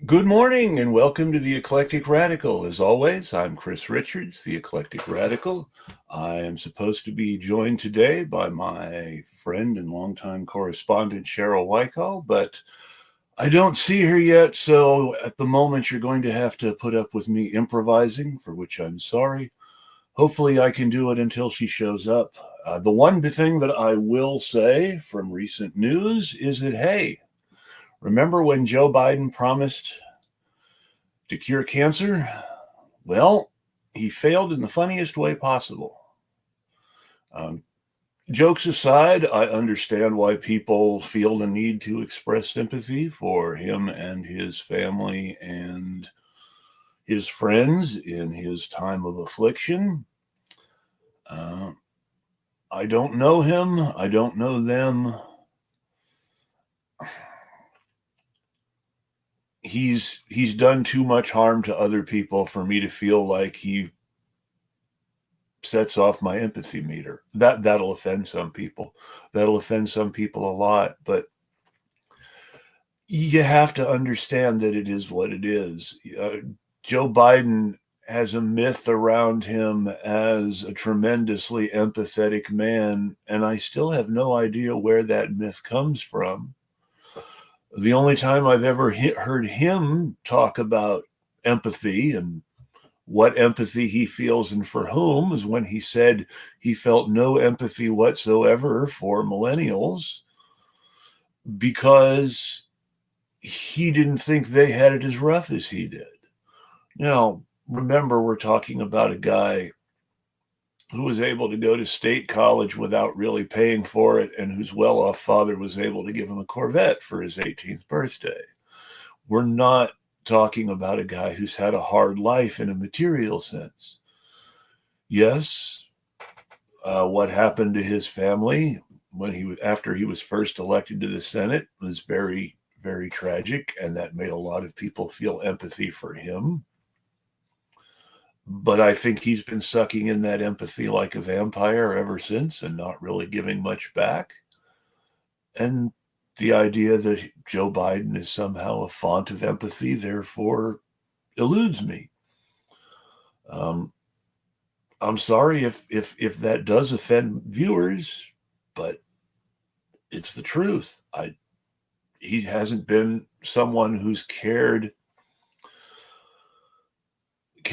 Good morning and welcome to the Eclectic Radical. As always, I'm Chris Richards, the Eclectic Radical. I am supposed to be joined today by my friend and longtime correspondent, Sheryl Weikal, but I don't see her yet, so at the moment you're going to have to put up with me improvising, for which I'm sorry. Hopefully I can do it until she shows up. The one thing that I will say from recent news is that, hey, remember when Joe Biden promised to cure cancer? Well, he failed in the funniest way possible. Um, Jokes aside, I understand why people feel the need to express sympathy for him and his family and his friends in his time of affliction. Uh, I don't know him. I don't know them. He's done too much harm to other people for me to feel like he sets off my empathy meter. That'll offend some people. That'll offend some people a lot, but you have to understand that it is what it is. Joe Biden has a myth around him as a tremendously empathetic man, and I still have no idea where that myth comes from. The only time I've ever heard him talk about empathy and what empathy he feels and for whom is when he said he felt no empathy whatsoever for millennials because he didn't think they had it as rough as he did. Now, remember, we're talking about a guy who was able to go to state college without really paying for it and whose well-off father was able to give him a Corvette for his 18th birthday. We're not talking about a guy who's had a hard life in a material sense. Yes, what happened to his family after he was first elected to the Senate was very, very tragic, and that made a lot of people feel empathy for him. But I think he's been sucking in that empathy like a vampire ever since and not really giving much back. And the idea that Joe Biden is somehow a font of empathy, therefore, eludes me. I'm sorry if that does offend viewers, but it's the truth. He hasn't been someone who's cared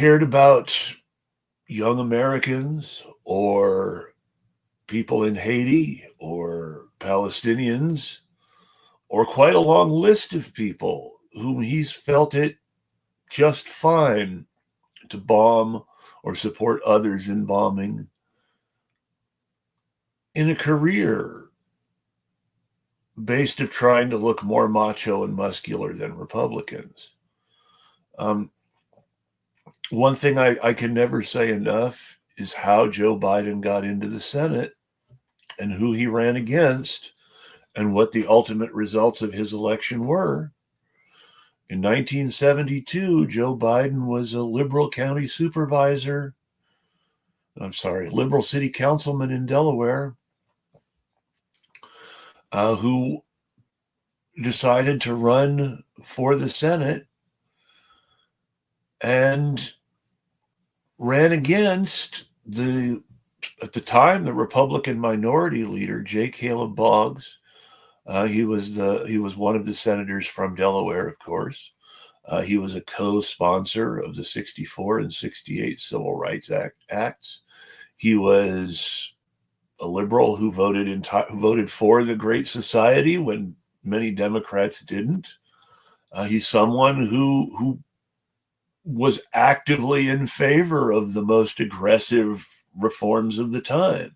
about young Americans or people in Haiti or Palestinians or quite a long list of people whom he's felt it just fine to bomb or support others in bombing in a career based of trying to look more macho and muscular than Republicans. One thing I can never say enough is how Joe Biden got into the Senate and who he ran against and what the ultimate results of his election were. In 1972, Joe Biden was a liberal county supervisor. Liberal city councilman in Delaware, who decided to run for the Senate and ran against at the time, the Republican minority leader, J. Caleb Boggs. He was one of the senators from Delaware, of course. He was a co-sponsor of the 64 and 68 Civil Rights Acts. He was a liberal who voted for the Great Society when many Democrats didn't. He's someone who was actively in favor of the most aggressive reforms of the time.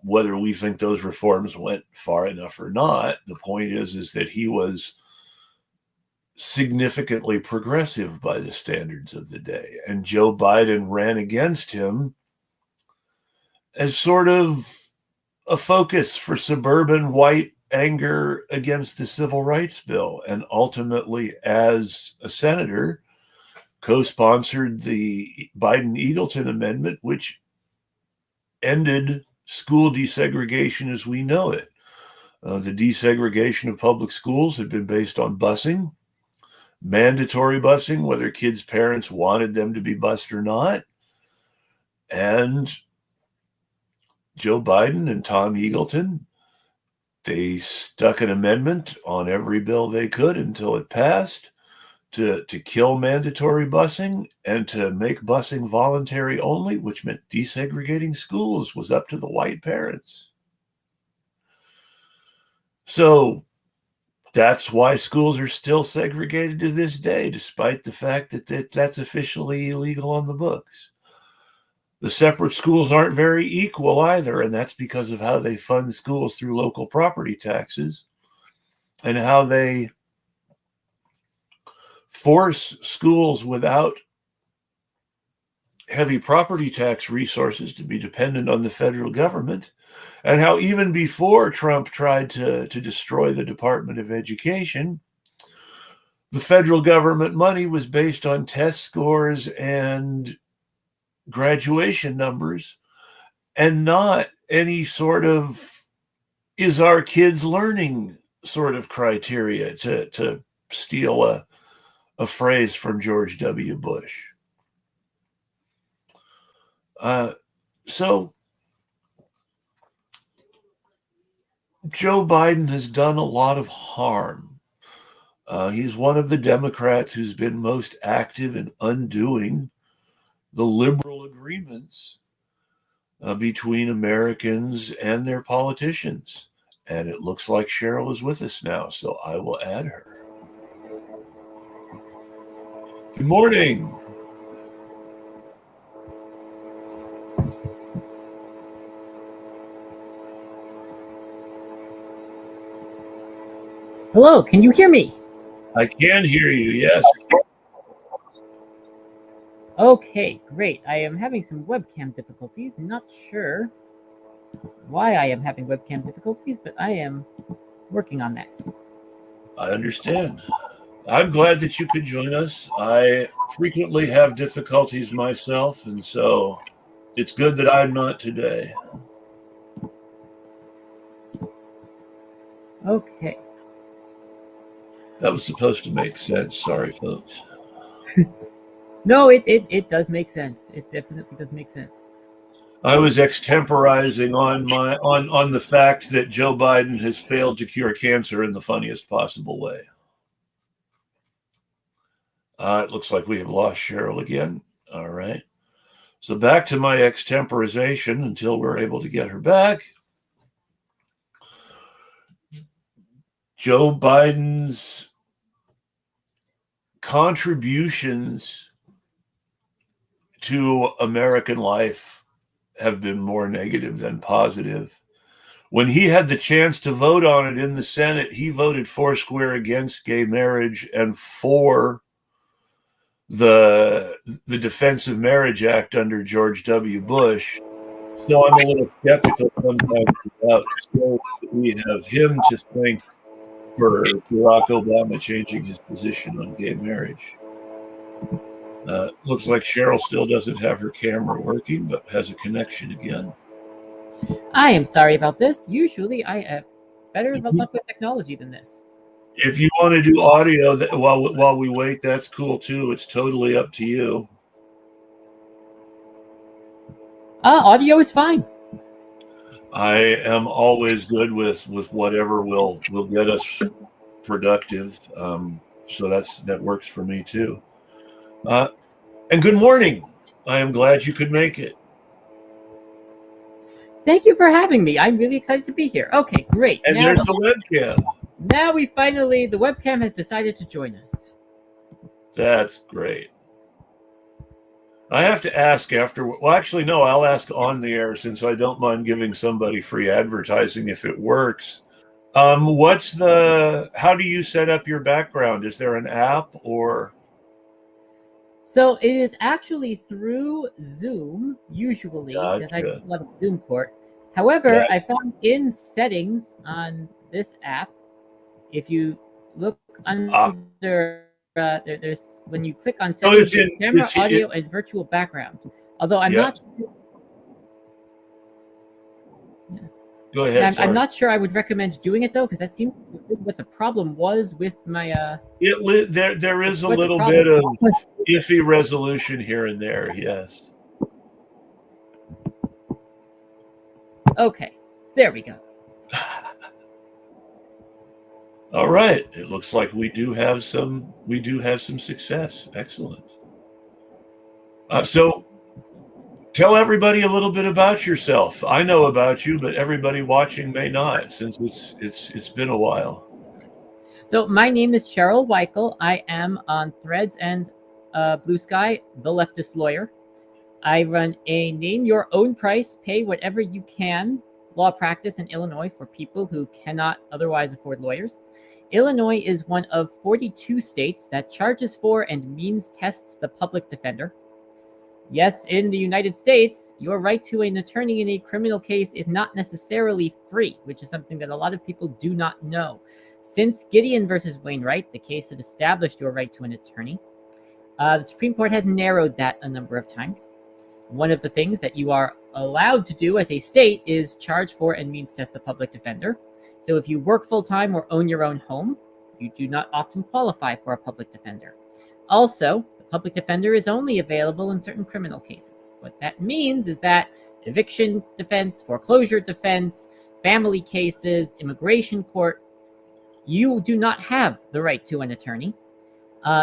Whether we think those reforms went far enough or not, the point is that he was significantly progressive by the standards of the day. And Joe Biden ran against him as sort of a focus for suburban white anger against the Civil Rights Bill. And ultimately, as a senator, co-sponsored the Biden-Eagleton Amendment, which ended school desegregation as we know it. The desegregation of public schools had been based on busing. mandatory busing, whether kids' parents wanted them to be bused or not. And Joe Biden and Tom Eagleton, they stuck an amendment on every bill they could until it passed to kill mandatory busing and to make busing voluntary only, which meant desegregating schools was up to the white parents. So that's why schools are still segregated to this day, despite the fact that that's officially illegal on the books. The separate schools aren't very equal either, and that's because of how they fund schools through local property taxes and how they force schools without heavy property tax resources to be dependent on the federal government, and how even before Trump tried to destroy the Department of Education, the federal government money was based on test scores and graduation numbers and not any sort of is our kids learning sort of criteria, to steal a phrase from George W. Bush. So Joe Biden has done a lot of harm. He's one of the Democrats who's been most active in undoing the liberal agreements between Americans and their politicians. And it looks like Sheryl is with us now, so I will add her. Good morning. Hello, can you hear me? I can hear you, yes. Okay, great. I am having some webcam difficulties. Not sure why I am having webcam difficulties, but I am working on that. I understand. I'm glad that you could join us. I frequently have difficulties myself, and so it's good that I'm not today. Okay. That was supposed to make sense. Sorry, folks. No, it does make sense. It definitely does make sense. I was extemporizing on the fact that Joe Biden has failed to cure cancer in the funniest possible way. It looks like we have lost Sheryl again. All right. So back to my extemporization until we're able to get her back. Joe Biden's contributions to American life have been more negative than positive. When he had the chance to vote on it in the Senate, he voted foursquare against gay marriage and for the Defense of Marriage Act under George W. Bush. So I'm a little skeptical sometimes about we have him to thank for Barack Obama changing his position on gay marriage. Looks like Sheryl still doesn't have her camera working, but has a connection again. I am sorry about this. Usually I have better luck with technology than this. If you want to do audio while we wait, that's cool too. It's totally up to you. Audio is fine. I am always good with whatever will get us productive. So that works for me too. And good morning. I am glad you could make it. Thank you for having me. I'm really excited to be here. Okay, great. And there's the webcam. Now the webcam has decided to join us. That's great. I have to ask after. Well, actually, no, I'll ask on the air since I don't mind giving somebody free advertising if it works. How do you set up your background? Is there an app or? So it is actually through Zoom, usually, because I have a lot of Zoom court. However, I found in settings on this app, if you look under, there's when you click on settings, camera, audio, and virtual background. Although I'm not. Go ahead. I'm not sure I would recommend doing it though, because that seems what the problem was with my. There is a little bit of iffy resolution here and there. Yes. Okay, there we go. All right. It looks like we do have some success. Excellent. So tell everybody a little bit about yourself. I know about you, but everybody watching may not, since it's been a while. So my name is Sheryl Weikal. I am on Threads and Blue Sky, the leftist lawyer. I run a name your own price, pay whatever you can law practice in Illinois for people who cannot otherwise afford lawyers. Illinois is one of 42 states that charges for and means tests the public defender. Yes, in the United States, your right to an attorney in a criminal case is not necessarily free, which is something that a lot of people do not know. Since Gideon versus Wainwright, the case that established your right to an attorney, the Supreme Court has narrowed that a number of times. One of the things that you are allowed to do as a state is charge for and means test the public defender. So if you work full-time or own your own home, you do not often qualify for a public defender. Also, the public defender is only available in certain criminal cases. What that means is that eviction defense, foreclosure defense, family cases, immigration court, you do not have the right to an attorney.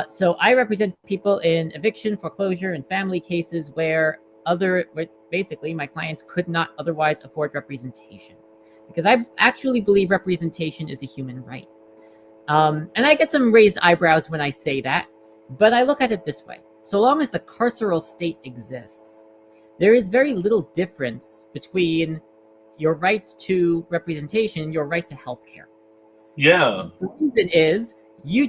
So I represent people in eviction, foreclosure, and family cases where basically my clients could not otherwise afford representation. Because I actually believe representation is a human right. And I get some raised eyebrows when I say that, but I look at it this way. So long as the carceral state exists, there is very little difference between your right to representation and your right to health care. Yeah. The reason is, you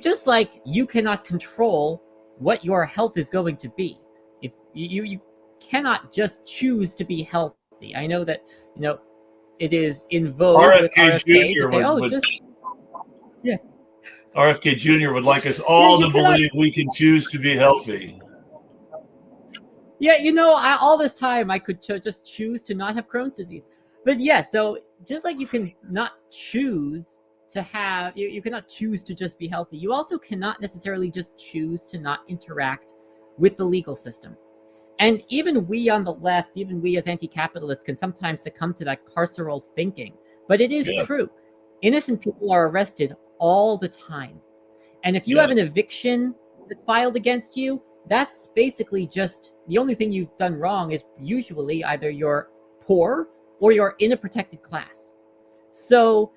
cannot control what your health is going to be. If you cannot just choose to be healthy. I know that, it is in vogue with RFK to say, yeah. RFK Jr. would like us all to believe we can choose to be healthy. Yeah, all this time I could just choose to not have Crohn's disease. But yeah, so just like you can not choose to have, you cannot choose to just be healthy, you also cannot necessarily just choose to not interact with the legal system. And even we on the left, even we as anti-capitalists can sometimes succumb to that carceral thinking. But it is true. Innocent people are arrested all the time. And if you have an eviction that's filed against you, that's basically just the only thing you've done wrong is usually either you're poor or you're in a protected class. So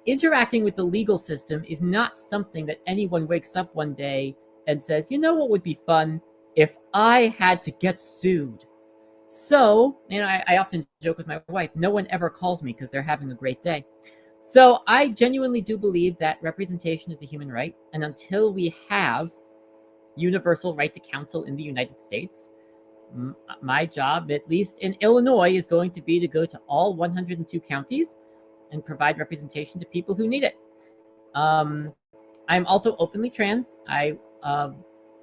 interacting with the legal system is not something that anyone wakes up one day and says, what would be fun if I had to get sued? So, I often joke with my wife, no one ever calls me because they're having a great day. So I genuinely do believe that representation is a human right. And until we have universal right to counsel in the United States, my job, at least in Illinois, is going to be to go to all 102 counties and provide representation to people who need it. I'm also openly trans. I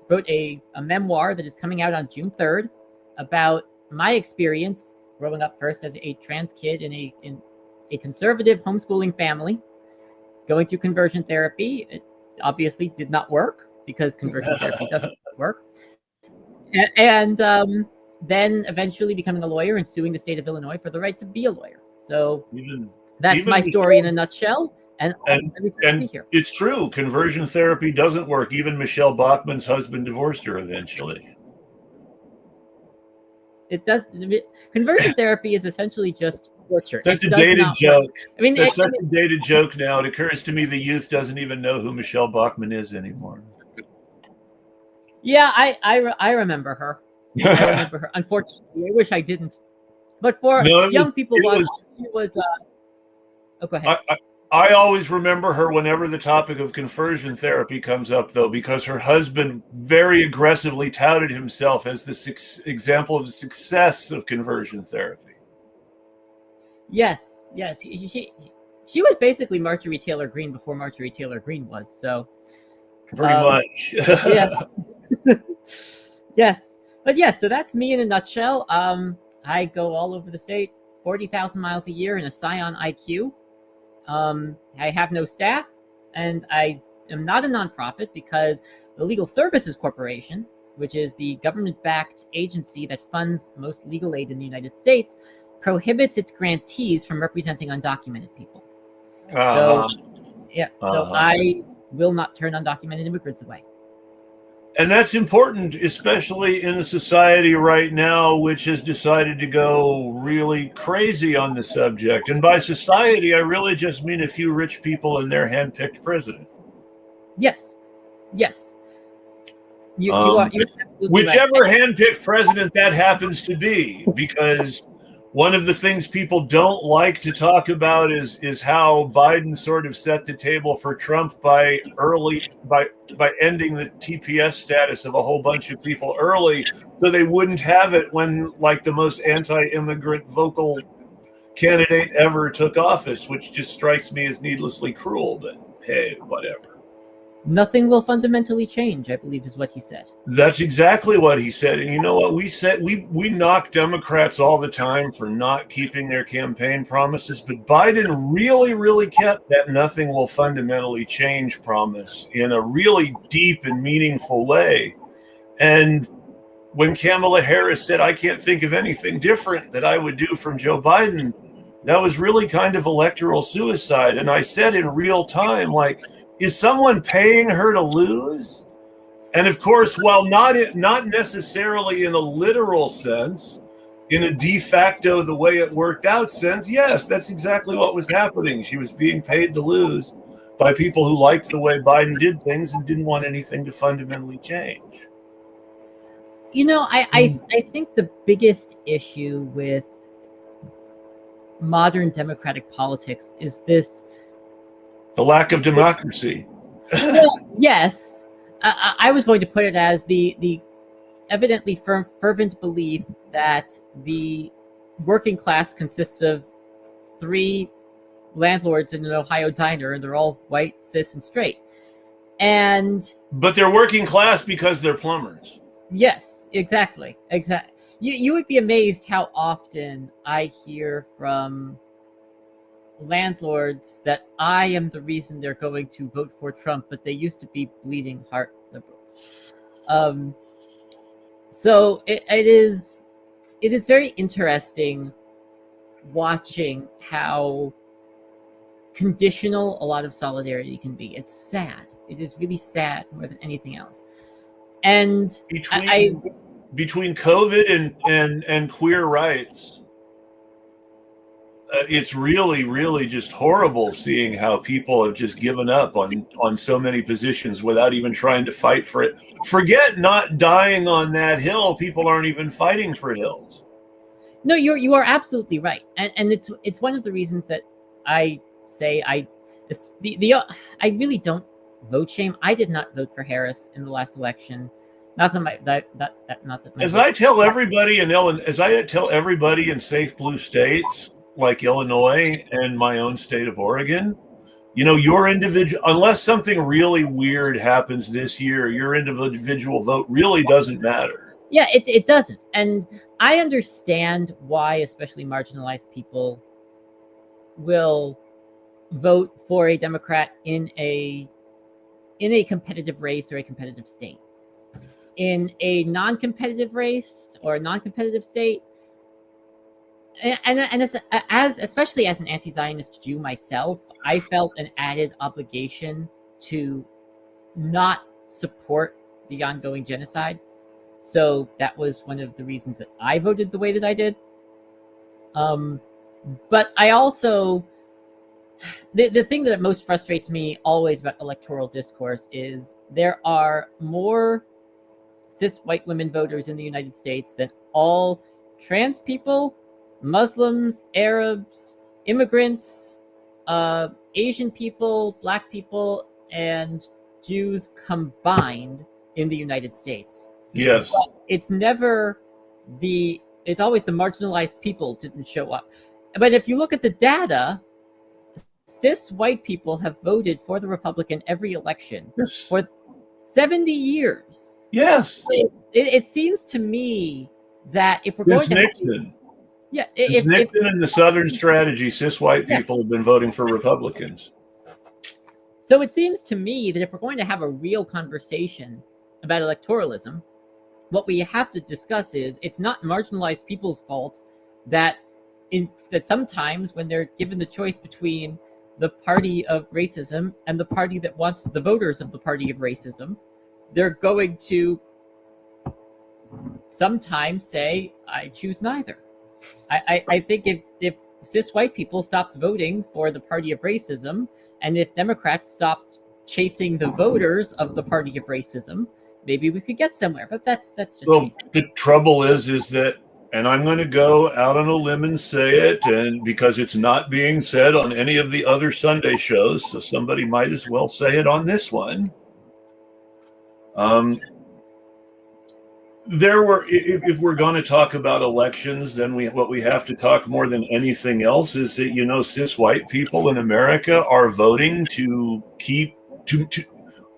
wrote a memoir that is coming out on June 3rd about my experience growing up first as a trans kid in a conservative homeschooling family, going through conversion therapy. It obviously did not work because conversion therapy doesn't work. And then eventually becoming a lawyer and suing the state of Illinois for the right to be a lawyer. So that's my story in a nutshell. And it's true. Conversion therapy doesn't work. Even Michelle Bachmann's husband divorced her eventually. It does. Conversion therapy is essentially just torture. That's a dated joke. That's such a dated joke now. It occurs to me the youth doesn't even know who Michelle Bachmann is anymore. Yeah, I remember her. I remember her. Unfortunately, I wish I didn't. But for young people, she was. Oh, go ahead. I always remember her whenever the topic of conversion therapy comes up, though, because her husband very aggressively touted himself as the example of the success of conversion therapy. Yes. She was basically Marjorie Taylor Greene before Marjorie Taylor Greene was. So pretty much. Yeah. Yes. But yes, so that's me in a nutshell. I go all over the state 40,000 miles a year and a Scion IQ. I have no staff, and I am not a nonprofit because the Legal Services Corporation, which is the government-backed agency that funds most legal aid in the United States, prohibits its grantees from representing undocumented people. So I will not turn undocumented immigrants away. And that's important, especially in a society right now which has decided to go really crazy on the subject. And by society, I really just mean a few rich people and their hand-picked president. Yes. You are absolutely whichever right. hand-picked president that happens to be, because one of the things people don't like to talk about is how Biden sort of set the table for Trump by ending the TPS status of a whole bunch of people early, so they wouldn't have it when like the most anti-immigrant vocal candidate ever took office, which just strikes me as needlessly cruel. But hey, whatever. Nothing will fundamentally change, I believe, is what he said. That's exactly what he said. And you know what we said? We knock Democrats all the time for not keeping their campaign promises, but Biden really, really kept that nothing will fundamentally change promise in a really deep and meaningful way. And when Kamala Harris said, I can't think of anything different that I would do from Joe Biden, that was really kind of electoral suicide. And I said in real time, like, is someone paying her to lose? And of course, while not necessarily in a literal sense, in a de facto, the way it worked out sense, yes, that's exactly what was happening. She was being paid to lose by people who liked the way Biden did things and didn't want anything to fundamentally change. You know, I think the biggest issue with modern democratic politics is this. The lack of democracy. Well, yes. I was going to put it as the evidently fervent belief that the working class consists of 3 landlords in an Ohio diner, and they're all white, cis, and straight. But they're working class because they're plumbers. Yes, exactly. You would be amazed how often I hear from landlords that I am the reason they're going to vote for Trump, but they used to be bleeding heart liberals. So it is very interesting watching how conditional a lot of solidarity can be. It's sad. It is really sad more than anything else. And between COVID and queer rights, it's really, really just horrible seeing how people have just given up on so many positions without even trying to fight for it. Forget not dying on that hill. People aren't even fighting for hills. No, you are absolutely right, and it's one of the reasons that I say I really don't vote shame. I did not vote for Harris in the last election. As I tell everybody in safe blue states like Illinois and my own state of Oregon, you know, your individual, unless something really weird happens this year, your individual vote really doesn't matter. Yeah, it doesn't. And I understand why, especially marginalized people, will vote for a Democrat in a competitive race or a competitive state. In a non-competitive race or a non-competitive state, and especially as an anti-Zionist Jew myself, I felt an added obligation to not support the ongoing genocide. So that was one of the reasons that I voted the way that I did. But I also, the thing that most frustrates me always about electoral discourse is there are more cis white women voters in the United States than all trans people, Muslims, Arabs, immigrants, Asian people, Black people, and Jews combined in the United States. Yes. But it's always the marginalized people didn't show up. But if you look at the data, cis white people have voted for the Republican every election for 70 years. Yes. It seems to me that if we're going to Yeah. Since Nixon and the Southern strategy, cis white people have been voting for Republicans. So it seems to me that if we're going to have a real conversation about electoralism, what we have to discuss is it's not marginalized people's fault that sometimes when they're given the choice between the party of racism and the party that wants the voters of the party of racism, they're going to sometimes say, I choose neither. I think if cis white people stopped voting for the party of racism, and if Democrats stopped chasing the voters of the party of racism, maybe we could get somewhere. But that's just me. The trouble is that, and I'm going to go out on a limb and say it, and because it's not being said on any of the other Sunday shows, so somebody might as well say it on this one. If we're going to talk about elections, then what we have to talk more than anything else is that, cis white people in America are voting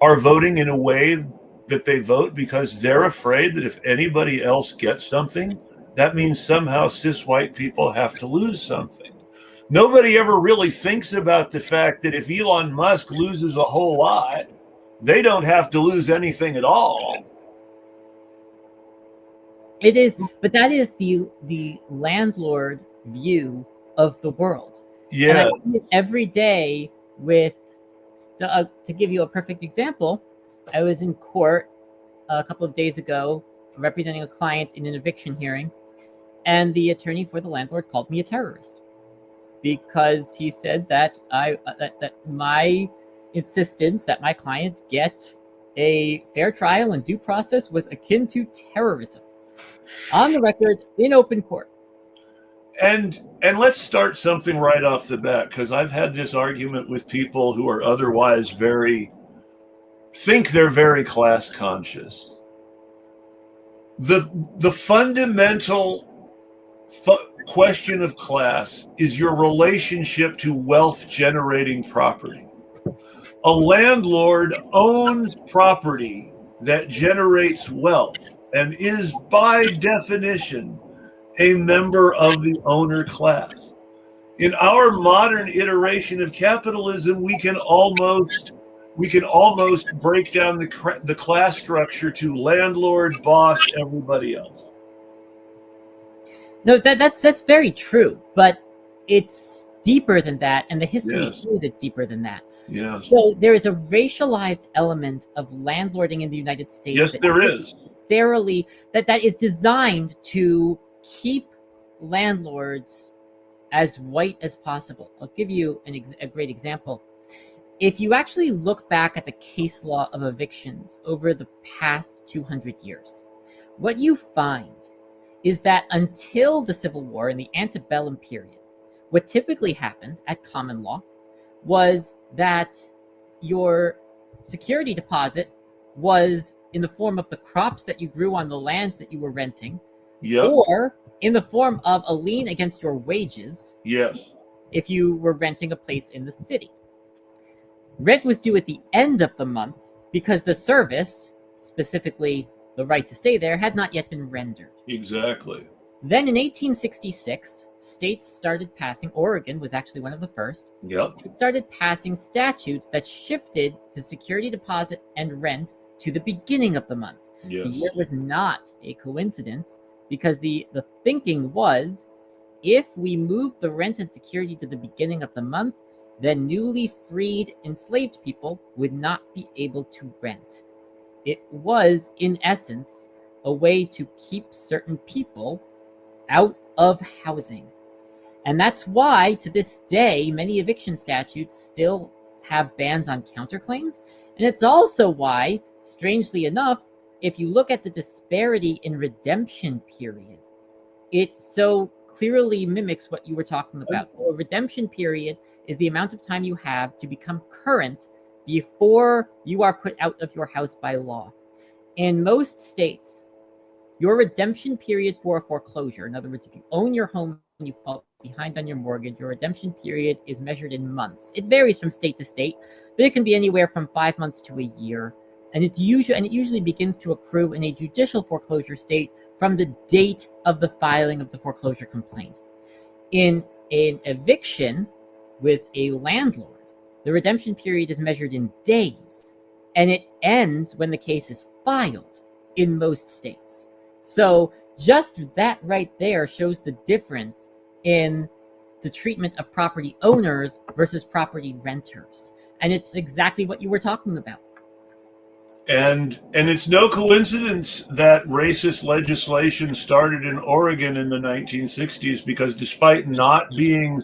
are voting in a way that they vote because they're afraid that if anybody else gets something, that means somehow cis white people have to lose something. Nobody ever really thinks about the fact that if Elon Musk loses a whole lot, they don't have to lose anything at all. It is, but that is the landlord view of the world. Yeah. Every day to give you a perfect example, I was in court a couple of days ago representing a client in an eviction hearing, and the attorney for the landlord called me a terrorist because he said that that my insistence that my client get a fair trial and due process was akin to terrorism. On the record, in open court. And let's start something right off the bat, because I've had this argument with people who are otherwise think they're very class conscious. The fundamental question of class is your relationship to wealth generating property. A landlord owns property that generates wealth and is by definition a member of the owner class. In our modern iteration of capitalism, we can almost break down the class structure to landlord, boss, everybody else. No, that's very true, but it's deeper than that, and the history shows it's deeper than that. Yes. So there is a racialized element of landlording in the United States. Yes, there is. Necessarily, that is designed to keep landlords as white as possible. I'll give you a great example. If you actually look back at the case law of evictions over the past 200 years, what you find is that until the Civil War in the antebellum period, what typically happened at common law was that your security deposit was in the form of the crops that you grew on the land that you were renting, or in the form of a lien against your wages. Yes. If you were renting a place in the city. Rent was due at the end of the month because the service, specifically the right to stay there, had not yet been rendered. Exactly. Then in 1866, states started passing, Oregon was actually one of the first, started passing statutes that shifted the security deposit and rent to the beginning of the month. Yes. The year was not a coincidence because the thinking was, if we move the rent and security to the beginning of the month, then newly freed enslaved people would not be able to rent. It was, in essence, a way to keep certain people out of housing. And that's why, to this day, many eviction statutes still have bans on counterclaims. And it's also why, strangely enough, if you look at the disparity in redemption period, it so clearly mimics what you were talking about. So a redemption period is the amount of time you have to become current before you are put out of your house by law. In most states, your redemption period for a foreclosure, in other words, if you own your home and you fall behind on your mortgage, your redemption period is measured in months. It varies from state to state, but it can be anywhere from 5 months to a year. And it usually begins to accrue in a judicial foreclosure state from the date of the filing of the foreclosure complaint. In an eviction with a landlord, the redemption period is measured in days, and it ends when the case is filed in most states. So just that right there shows the difference in the treatment of property owners versus property renters. And it's exactly what you were talking about. And it's no coincidence that racist legislation started in Oregon in the 1960s, because despite not being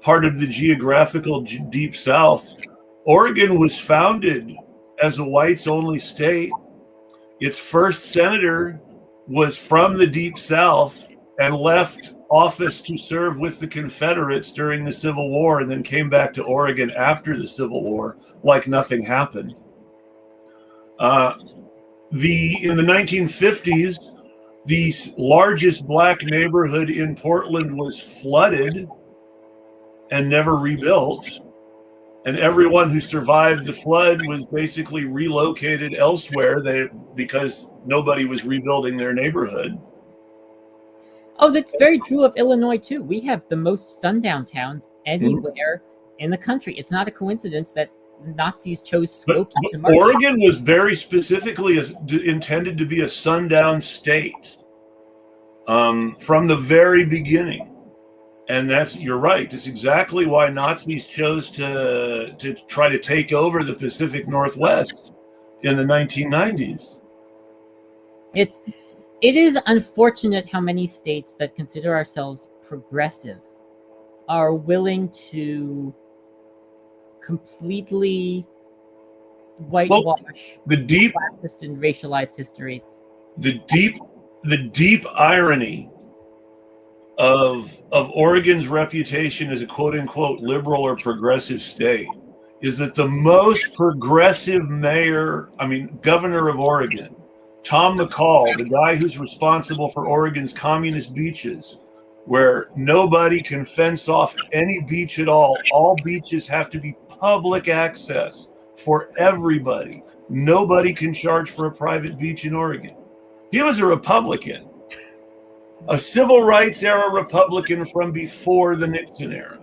part of the geographical Deep South, Oregon was founded as a whites-only state. Its first senator was from the Deep South and left office to serve with the Confederates during the Civil War, and then came back to Oregon after the Civil War like nothing happened. In the 1950s, the largest black neighborhood in Portland was flooded and never rebuilt. And everyone who survived the flood was basically relocated elsewhere because nobody was rebuilding their neighborhood. Oh, that's very true of Illinois, too. We have the most sundown towns anywhere in the country. It's not a coincidence that Nazis chose Skokie to march. Oregon was very specifically intended to be a sundown state from the very beginning. And you're right. That's exactly why Nazis chose to try to take over the Pacific Northwest in the 1990s. It is unfortunate how many states that consider ourselves progressive are willing to completely whitewash the deep classist and racialized histories. The deep irony of Oregon's reputation as a quote-unquote liberal or progressive state is that the most progressive governor of Oregon, Tom McCall, the guy who's responsible for Oregon's communist beaches, where nobody can fence off any beach at all beaches have to be public access for everybody. Nobody can charge for a private beach in Oregon. He was a Republican. A civil rights era Republican from before the Nixon era.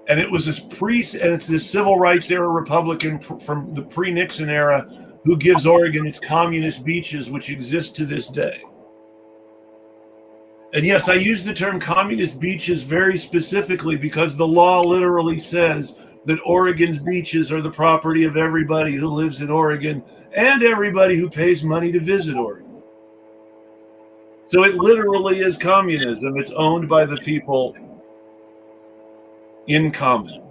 And it's the civil rights era Republican from the pre-Nixon era who gives Oregon its communist beaches, which exist to this day. And yes, I use the term communist beaches very specifically because the law literally says that Oregon's beaches are the property of everybody who lives in Oregon and everybody who pays money to visit Oregon. So it literally is communism. It's owned by the people in common.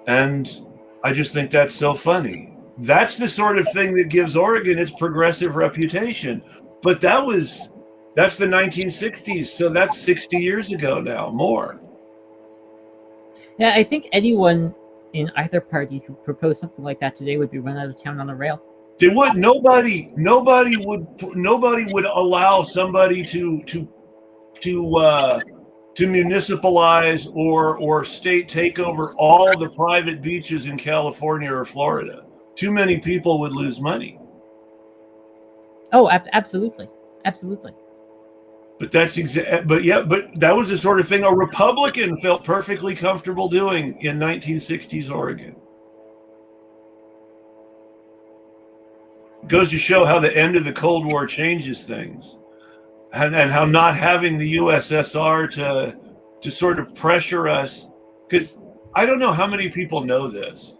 And I just think that's so funny. That's the sort of thing that gives Oregon its progressive reputation. But that's the 1960s, so that's 60 years ago now, more. Yeah, I think anyone in either party who proposed something like that today would be run out of town on a rail. They would. Nobody would allow somebody to municipalize or state take over all the private beaches in California or Florida. Too many people would lose money. Oh, absolutely. But that was the sort of thing a Republican felt perfectly comfortable doing in 1960s Oregon. It goes to show how the end of the Cold War changes things, and how not having the USSR to sort of pressure us, because I don't know how many people know this.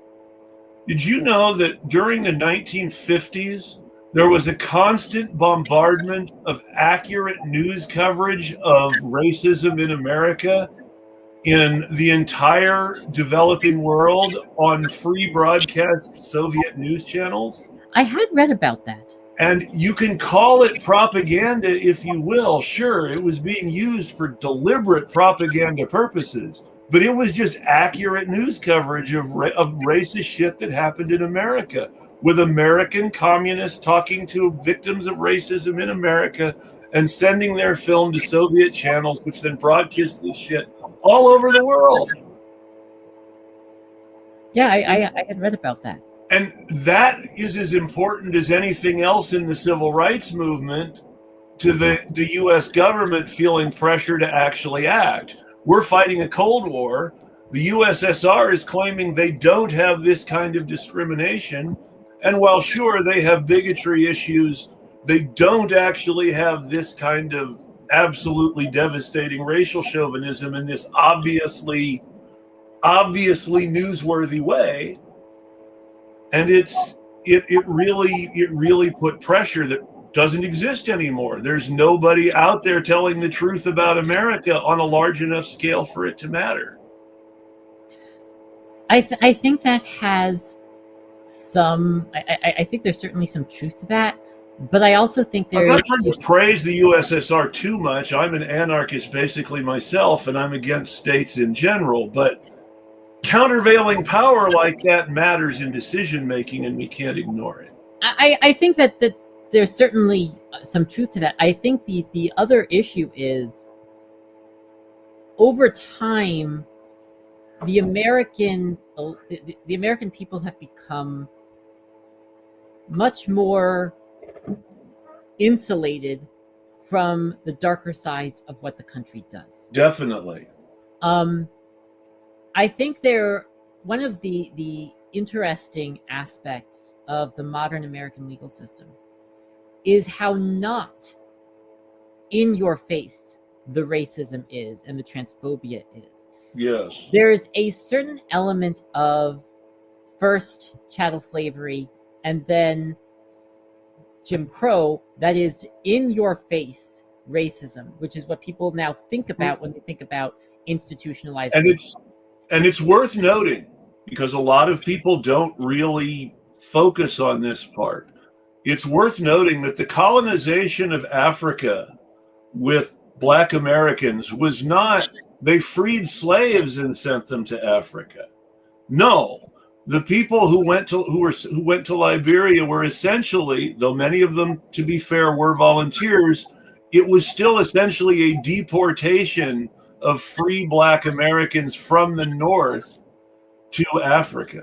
Did you know that during the 1950s, there was a constant bombardment of accurate news coverage of racism in America in the entire developing world on free broadcast Soviet news channels? I had read about that. And you can call it propaganda if you will. Sure, it was being used for deliberate propaganda purposes, but it was just accurate news coverage of racist shit that happened in America, with American communists talking to victims of racism in America and sending their film to Soviet channels, which then broadcast this shit all over the world. Yeah, I had read about that. And that is as important as anything else in the civil rights movement to the U.S. government feeling pressure to actually act. We're fighting a Cold War. The USSR is claiming they don't have this kind of discrimination. And while sure, they have bigotry issues, they don't actually have this kind of absolutely devastating racial chauvinism in this obviously newsworthy way. And it really put pressure that doesn't exist anymore. There's nobody out there telling the truth about America on a large enough scale for it to matter. I think that has some. I think there's certainly some truth to that, but I also think I'm not trying to praise the USSR too much. I'm an anarchist basically myself, and I'm against states in general. But countervailing power like that matters in decision making, and we can't ignore it. I think that there's certainly some truth to that. I think the other issue is, over time, the American people have become much more insulated from the darker sides of what the country does. Definitely. I think one of the interesting aspects of the modern American legal system is how not in your face the racism is and the transphobia is. Yes. There's a certain element of first chattel slavery and then Jim Crow that is in your face racism, which is what people now think about when they think about institutionalized racism. And it's worth noting, because a lot of people don't really focus on this part. It's worth noting that the colonization of Africa with Black Americans was not, they freed slaves and sent them to Africa. No, the people who went to Liberia were essentially, though many of them, to be fair, were volunteers, it was still essentially a deportation of free Black Americans from the North to Africa.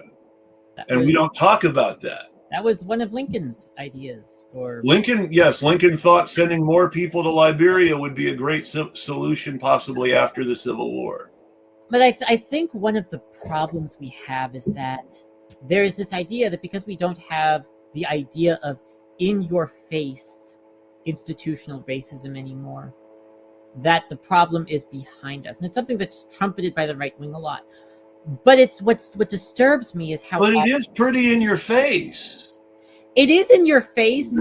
And we don't talk about that. That was one of Lincoln's ideas for Lincoln. Yes, Lincoln thought sending more people to Liberia would be a great solution, possibly after the Civil War. But I think one of the problems we have is that there is this idea that because we don't have the idea of in-your-face institutional racism anymore, that the problem is behind us. And it's something that's trumpeted by the right wing a lot. But it's what disturbs me is how. But it is pretty in your face. It is in your face,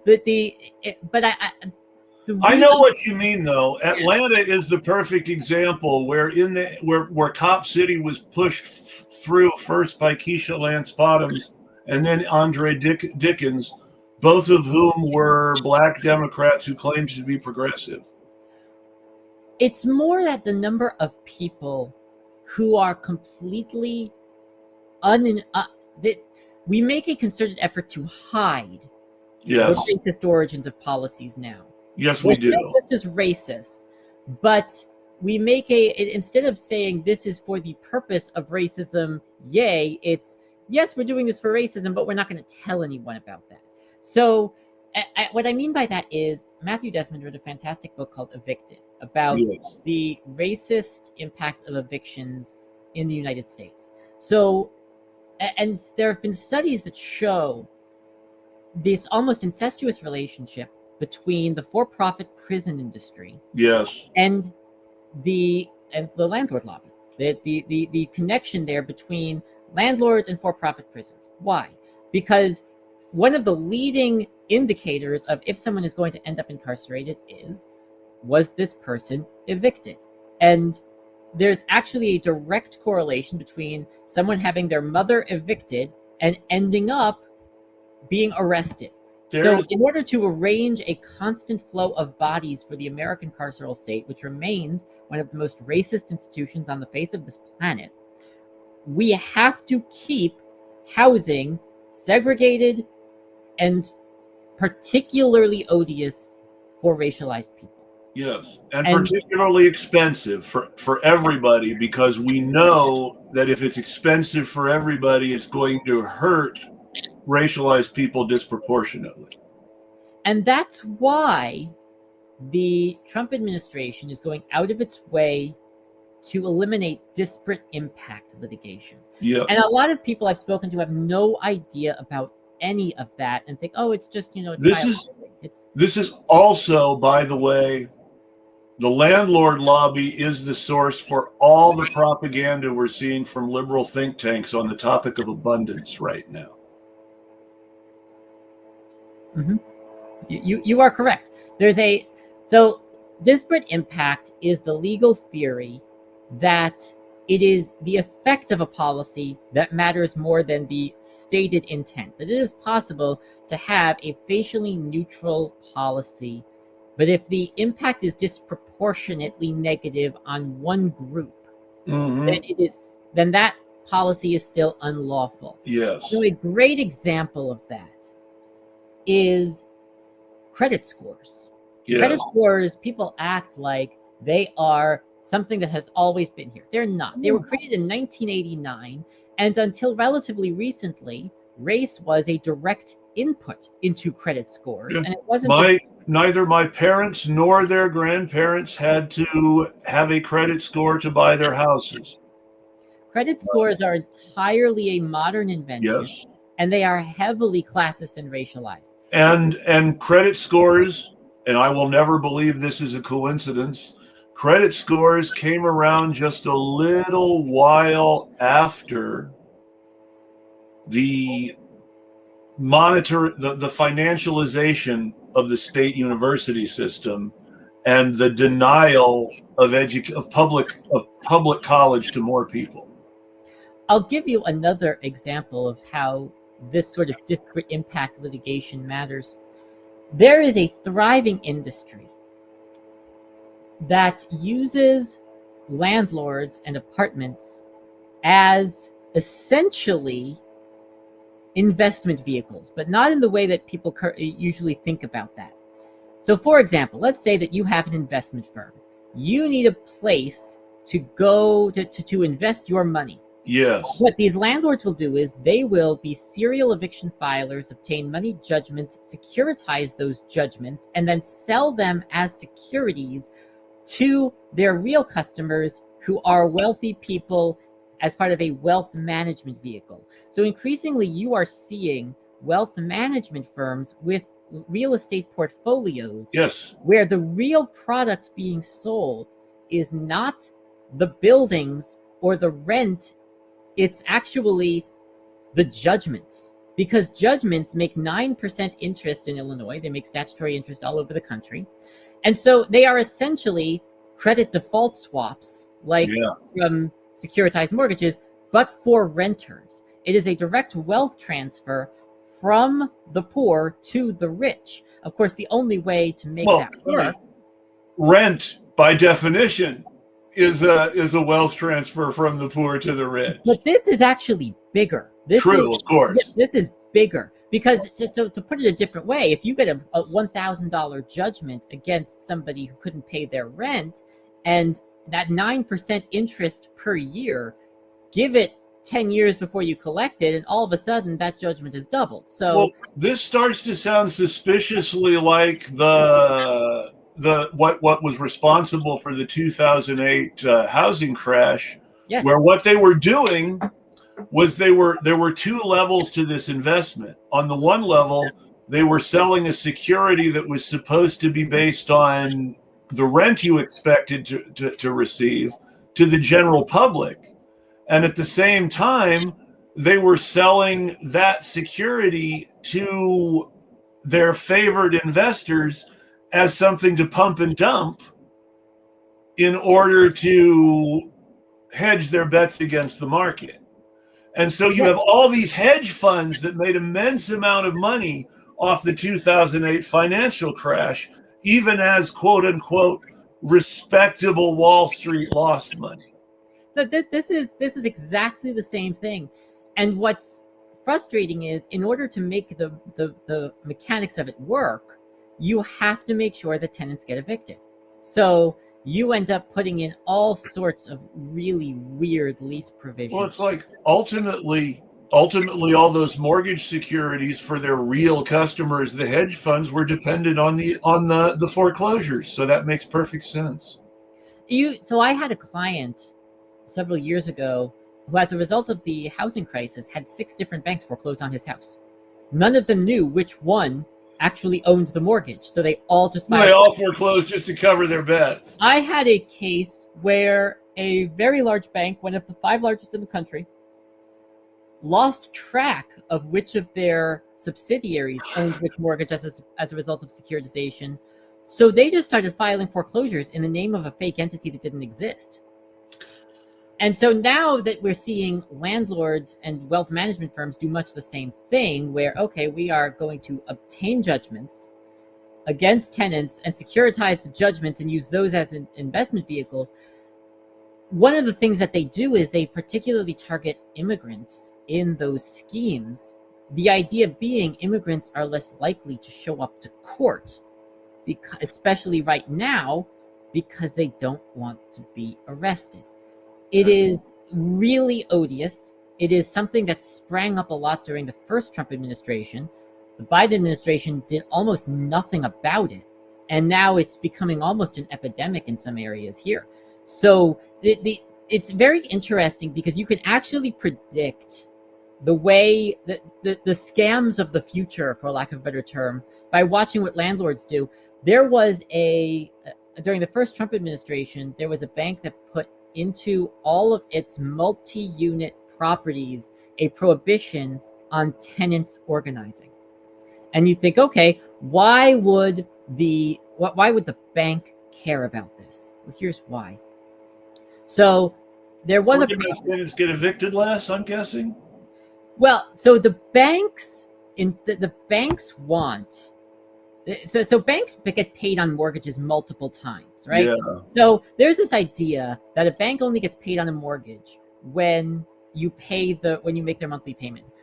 but I know what you mean, though. Atlanta is the perfect example where where Cop City was pushed through first by Keisha Lance Bottoms and then Andre Dickens, both of whom were Black Democrats who claimed to be progressive. It's more that the number of people who are completely that we make a concerted effort to hide the racist origins of policies now. Yes, we do. Not just as racist, but we make instead of saying this is for the purpose of racism, yay, it's yes, we're doing this for racism, but we're not going to tell anyone about that. So what I mean by that is Matthew Desmond wrote a fantastic book called Evicted about the racist impacts of evictions in the United States. So, and there have been studies that show this almost incestuous relationship between the for-profit prison industry and the landlord lobby. The connection there between landlords and for-profit prisons. Why? Because one of the leading indicators of if someone is going to end up incarcerated was this person evicted? And there's actually a direct correlation between someone having their mother evicted and ending up being arrested. So in order to arrange a constant flow of bodies for the American carceral state, which remains one of the most racist institutions on the face of this planet, we have to keep housing segregated and particularly odious for racialized people. Yes, and particularly expensive for everybody, because we know that if it's expensive for everybody, it's going to hurt racialized people disproportionately. And that's why the Trump administration is going out of its way to eliminate disparate impact litigation. Yeah. And a lot of people I've spoken to have no idea about any of that and think, oh, it's just, this is also, by the way, the landlord lobby is the source for all the propaganda we're seeing from liberal think tanks on the topic of abundance right now. Mm-hmm. You are correct. So disparate impact is the legal theory that it is the effect of a policy that matters more than the stated intent. That it is possible to have a facially neutral policy, but if the impact is disproportionately negative on one group, then that policy is still unlawful. Yes. So a great example of that is credit scores. Yes. Credit scores, people act like they are something that has always been here. They're not. They were created in 1989, and until relatively recently, race was a direct input into credit scores. Yeah. And it wasn't neither my parents nor their grandparents had to have a credit score to buy their houses. Credit scores are entirely a modern invention. Yes. And they are heavily classist and racialized. And credit scores, and I will never believe this is a coincidence, credit scores came around just a little while after the financialization of the state university system and the denial of public college to more people. I'll give you another example of how this sort of disparate impact litigation matters. There is a thriving industry that uses landlords and apartments as essentially investment vehicles, but not in the way that people usually think about that. So for example, let's say that you have an investment firm. You need a place to go to invest your money. Yes. What these landlords will do is they will be serial eviction filers, obtain money judgments, securitize those judgments, and then sell them as securities to their real customers who are wealthy people as part of a wealth management vehicle. So increasingly, you are seeing wealth management firms with real estate portfolios. Yes. Where the real product being sold is not the buildings or the rent. It's actually the judgments, because judgments make 9% interest in Illinois. They make statutory interest all over the country. And so they are essentially credit default swaps, like from securitized mortgages, but for renters. It is a direct wealth transfer from the poor to the rich. Of course, the only way to make that work. Rent, by definition, is a wealth transfer from the poor to the rich. But this is actually bigger. Of course. This is bigger because to put it a different way, if you get a $1,000 judgment against somebody who couldn't pay their rent, and that 9% interest per year, give it 10 years before you collect it, and all of a sudden that judgment is doubled. So this starts to sound suspiciously like what was responsible for the 2008 housing crash, where what they were doing was there were two levels to this investment. On the one level, they were selling a security that was supposed to be based on the rent you expected to receive to the general public. And at the same time, they were selling that security to their favored investors as something to pump and dump in order to hedge their bets against the market. And so you have all these hedge funds that made immense amount of money off the 2008 financial crash, even as quote unquote respectable Wall Street lost money. This is exactly the same thing. And what's frustrating is, in order to make the mechanics of it work, you have to make sure that tenants get evicted. So you end up putting in all sorts of really weird lease provisions. Well, it's like ultimately all those mortgage securities for their real customers, the hedge funds, were dependent on the foreclosures. So that makes perfect sense. So I had a client several years ago who, as a result of the housing crisis, had 6 different banks foreclose on his house. None of them knew which one actually owned the mortgage, so they all foreclosed just to cover their bets. I had a case where a very large bank, one of the 5 largest in the country, lost track of which of their subsidiaries owned which mortgage as a result of securitization. So they just started filing foreclosures in the name of a fake entity that didn't exist. And so now that we're seeing landlords and wealth management firms do much the same thing, where, okay, we are going to obtain judgments against tenants and securitize the judgments and use those as investment vehicles. One of the things that they do is they particularly target immigrants in those schemes. The idea being immigrants are less likely to show up to court, because, especially right now, because they don't want to be arrested. It is really odious. It is something that sprang up a lot during the first Trump administration. The Biden administration did almost nothing about it. And now it's becoming almost an epidemic in some areas here. So it's very interesting because you can actually predict the way that the scams of the future, for lack of a better term, by watching what landlords do. There was during the first Trump administration, there was a bank that put into all of its multi-unit properties a prohibition on tenants organizing. And you think, okay, why would the bank care about this? Well, here's why. So there was tenants get evicted less, I'm guessing. Well, so the banks want. So banks get paid on mortgages multiple times, right? Yeah. So there's this idea that a bank only gets paid on a mortgage when you make their monthly payments.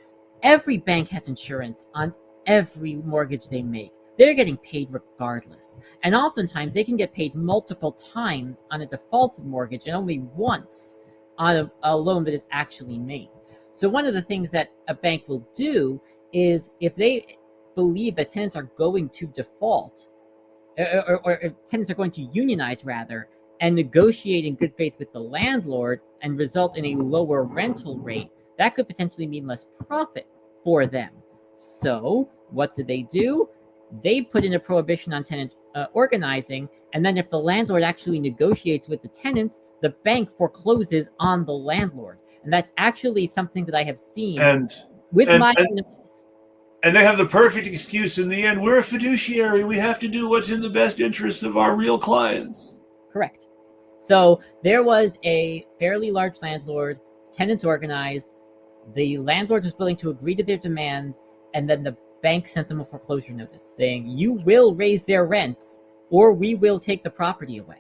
Every bank has insurance on every mortgage they make. They're getting paid regardless. And oftentimes they can get paid multiple times on a defaulted mortgage and only once on a loan that is actually made. So one of the things that a bank will do is, if they believe that tenants are going to default, or tenants are going to unionize rather, and negotiate in good faith with the landlord and result in a lower rental rate, that could potentially mean less profit for them. So what do? They put in a prohibition on tenant organizing, and then if the landlord actually negotiates with the tenants, the bank forecloses on the landlord. And that's actually something that I have seen with my enemies. And they have the perfect excuse in the end. We're a fiduciary. We have to do what's in the best interest of our real clients. Correct. So there was a fairly large landlord, tenants organized. The landlord was willing to agree to their demands, and then the bank sent them a foreclosure notice saying, you will raise their rents or we will take the property away.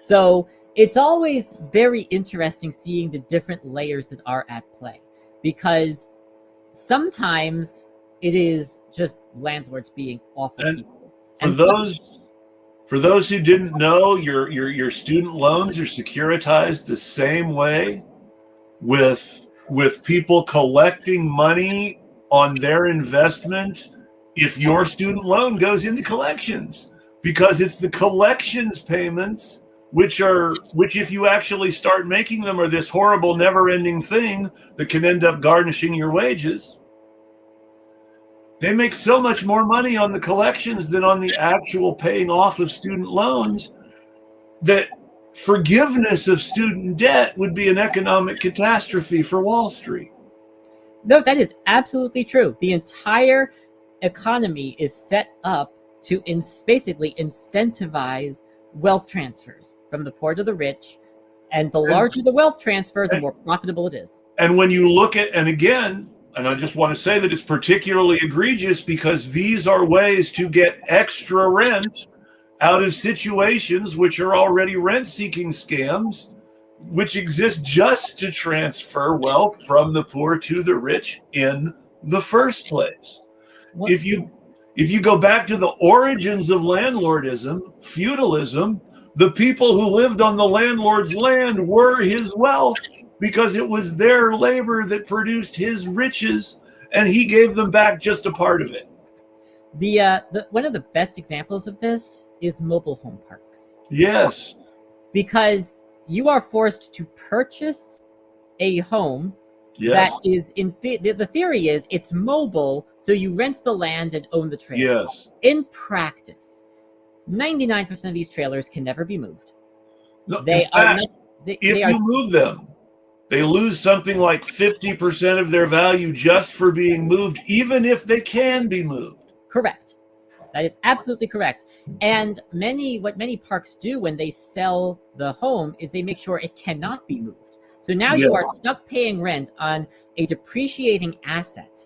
So it's always very interesting seeing the different layers that are at play, because sometimes it is just landlords being awful people. And for those who didn't know, your student loans are securitized the same way, with people collecting money on their investment if your student loan goes into collections, because it's the collections payments which if you actually start making them, are this horrible never-ending thing that can end up garnishing your wages. They make so much more money on the collections than on the actual paying off of student loans that forgiveness of student debt would be an economic catastrophe for Wall Street. No, that is absolutely true. The entire economy is set up to basically incentivize wealth transfers from the poor to the rich. And the larger the wealth transfer, the more profitable it is. And when you look at, and again, and I just want to say that it's particularly egregious because these are ways to get extra rent out of situations which are already rent-seeking scams, which exist just to transfer wealth from the poor to the rich in the first place. If you go back to the origins of landlordism, feudalism, The people who lived on the landlord's land were his wealth because it was their labor that produced his riches, and he gave them back just a part of it. The one of the best examples of this is mobile home parks. Yes. Because you are forced to purchase a home that is the theory is it's mobile, so you rent the land and own the trailer. Yes. In practice, 99% of these trailers can never be moved. No, if you move them, they lose something like 50% of their value just for being moved, even if they can be moved. Correct. That is absolutely correct. And what many parks do when they sell the home is they make sure it cannot be moved. So now you are stuck paying rent on a depreciating asset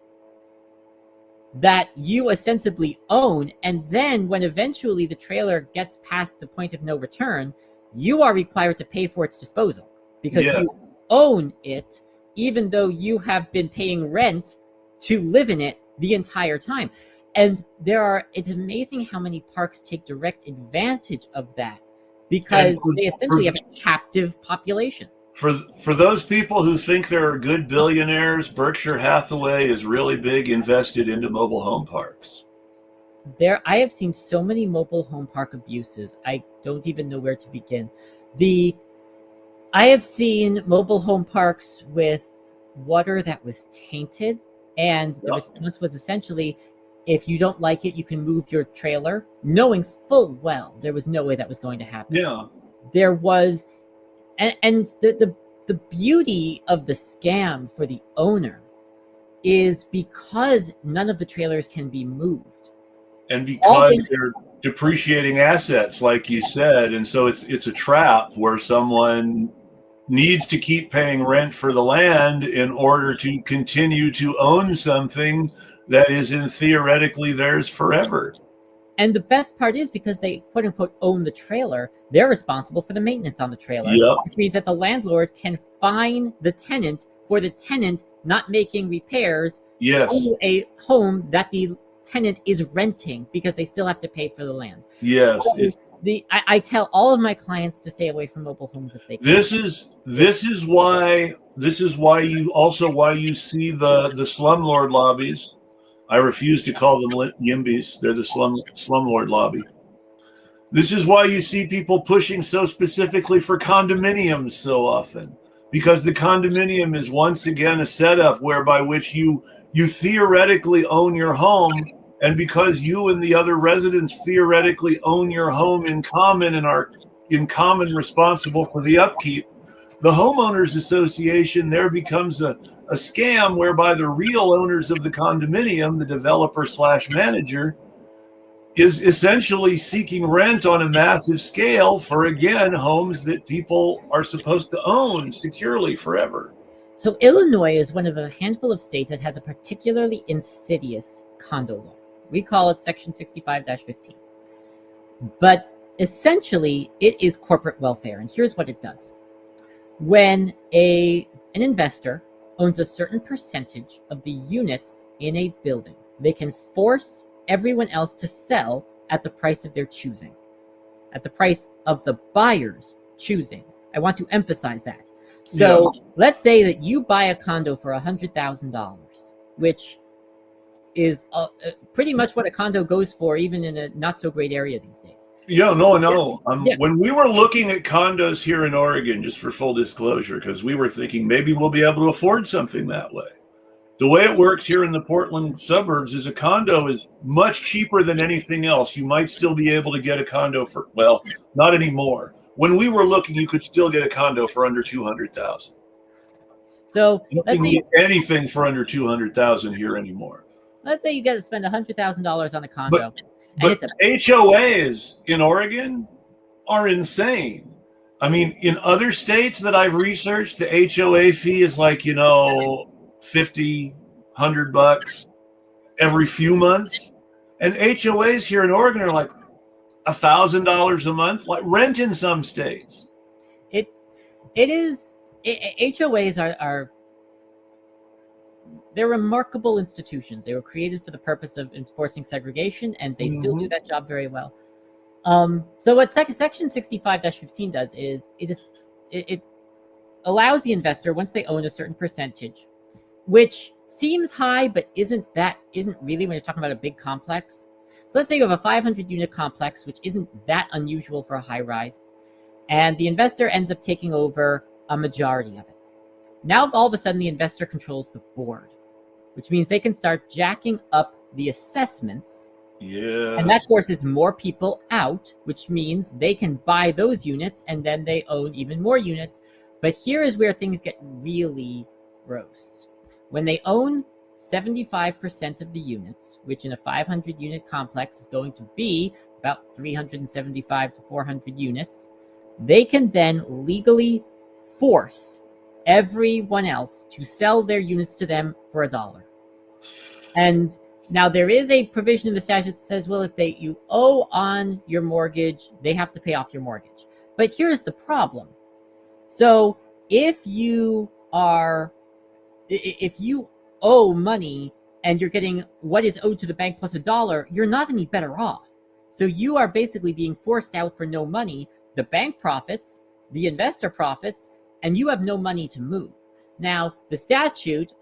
that you ostensibly own. And then when eventually the trailer gets past the point of no return, you are required to pay for its disposal because you own it, even though you have been paying rent to live in it the entire time. And it's amazing how many parks take direct advantage of that because they essentially have a captive population. For those people who think there are good billionaires, Berkshire Hathaway is really big invested into mobile home parks. I have seen so many mobile home park abuses. I don't even know where to begin. I have seen mobile home parks with water that was tainted, and the response was essentially, if you don't like it, you can move your trailer, knowing full well there was no way that was going to happen. Yeah. There was, and the beauty of the scam for the owner is because none of the trailers can be moved. And because they're depreciating assets, like you said, and so it's a trap where someone needs to keep paying rent for the land in order to continue to own something that is theoretically theirs forever. And the best part is because they quote unquote own the trailer, they're responsible for the maintenance on the trailer, which means that the landlord can fine the tenant for the tenant not making repairs to a home that the tenant is renting because they still have to pay for the land. Yes. So I tell all of my clients to stay away from mobile homes if they can. This is why you see the slumlord lobbies. I refuse to call them YIMBYs. They're the slumlord lobby. This is why you see people pushing so specifically for condominiums so often, because the condominium is once again a setup whereby which you theoretically own your home, and because you and the other residents theoretically own your home in common and are in common responsible for the upkeep, the homeowners association there becomes a scam whereby the real owners of the condominium, the developer / manager, is essentially seeking rent on a massive scale for, again, homes that people are supposed to own securely forever. So Illinois is one of a handful of states that has a particularly insidious condo law. We call it Section 65-15. But essentially, it is corporate welfare. And here's what it does. When an investor owns a certain percentage of the units in a building, they can force everyone else to sell at the price of their choosing, at the price of the buyer's choosing. I want to emphasize that. So let's say that you buy a condo for $100,000, which is pretty much what a condo goes for, even in a not so great area these days. When we were looking at condos here in Oregon, just for full disclosure, because we were thinking maybe we'll be able to afford something that way. The way it works here in the Portland suburbs is a condo is much cheaper than anything else. You might still be able to get a condo for, well, not anymore. When we were looking, you could still get a condo for under $200,000. So you can get anything for under $200,000 here anymore. Let's say you got to spend $100,000 on a condo. But HOAs in Oregon are insane. I mean, in other states that I've researched, the HOA fee is like, $50, $100 every few months. And HOAs here in Oregon are like $1,000 a month, like rent in some states. HOAs are they're remarkable institutions. They were created for the purpose of enforcing segregation, and they still do that job very well. So what Section 65-15 does is it allows the investor, once they own a certain percentage, which seems high but isn't really when you're talking about a big complex. So let's say you have a 500 unit complex, which isn't that unusual for a high rise, and the investor ends up taking over a majority of it. Now all of a sudden the investor controls the board, which means they can start jacking up the assessments. Yes. And that forces more people out, which means they can buy those units and then they own even more units. But here is where things get really gross. When they own 75% of the units, which in a 500 unit complex is going to be about 375 to 400 units, they can then legally force everyone else to sell their units to them for $1. And now there is a provision in the statute that says, well, if you owe on your mortgage, they have to pay off your mortgage. But here's the problem. So if you owe money and you're getting what is owed to the bank plus $1, you're not any better off. So you are basically being forced out for no money. The bank profits, the investor profits, and you have no money to move. Now, the statute,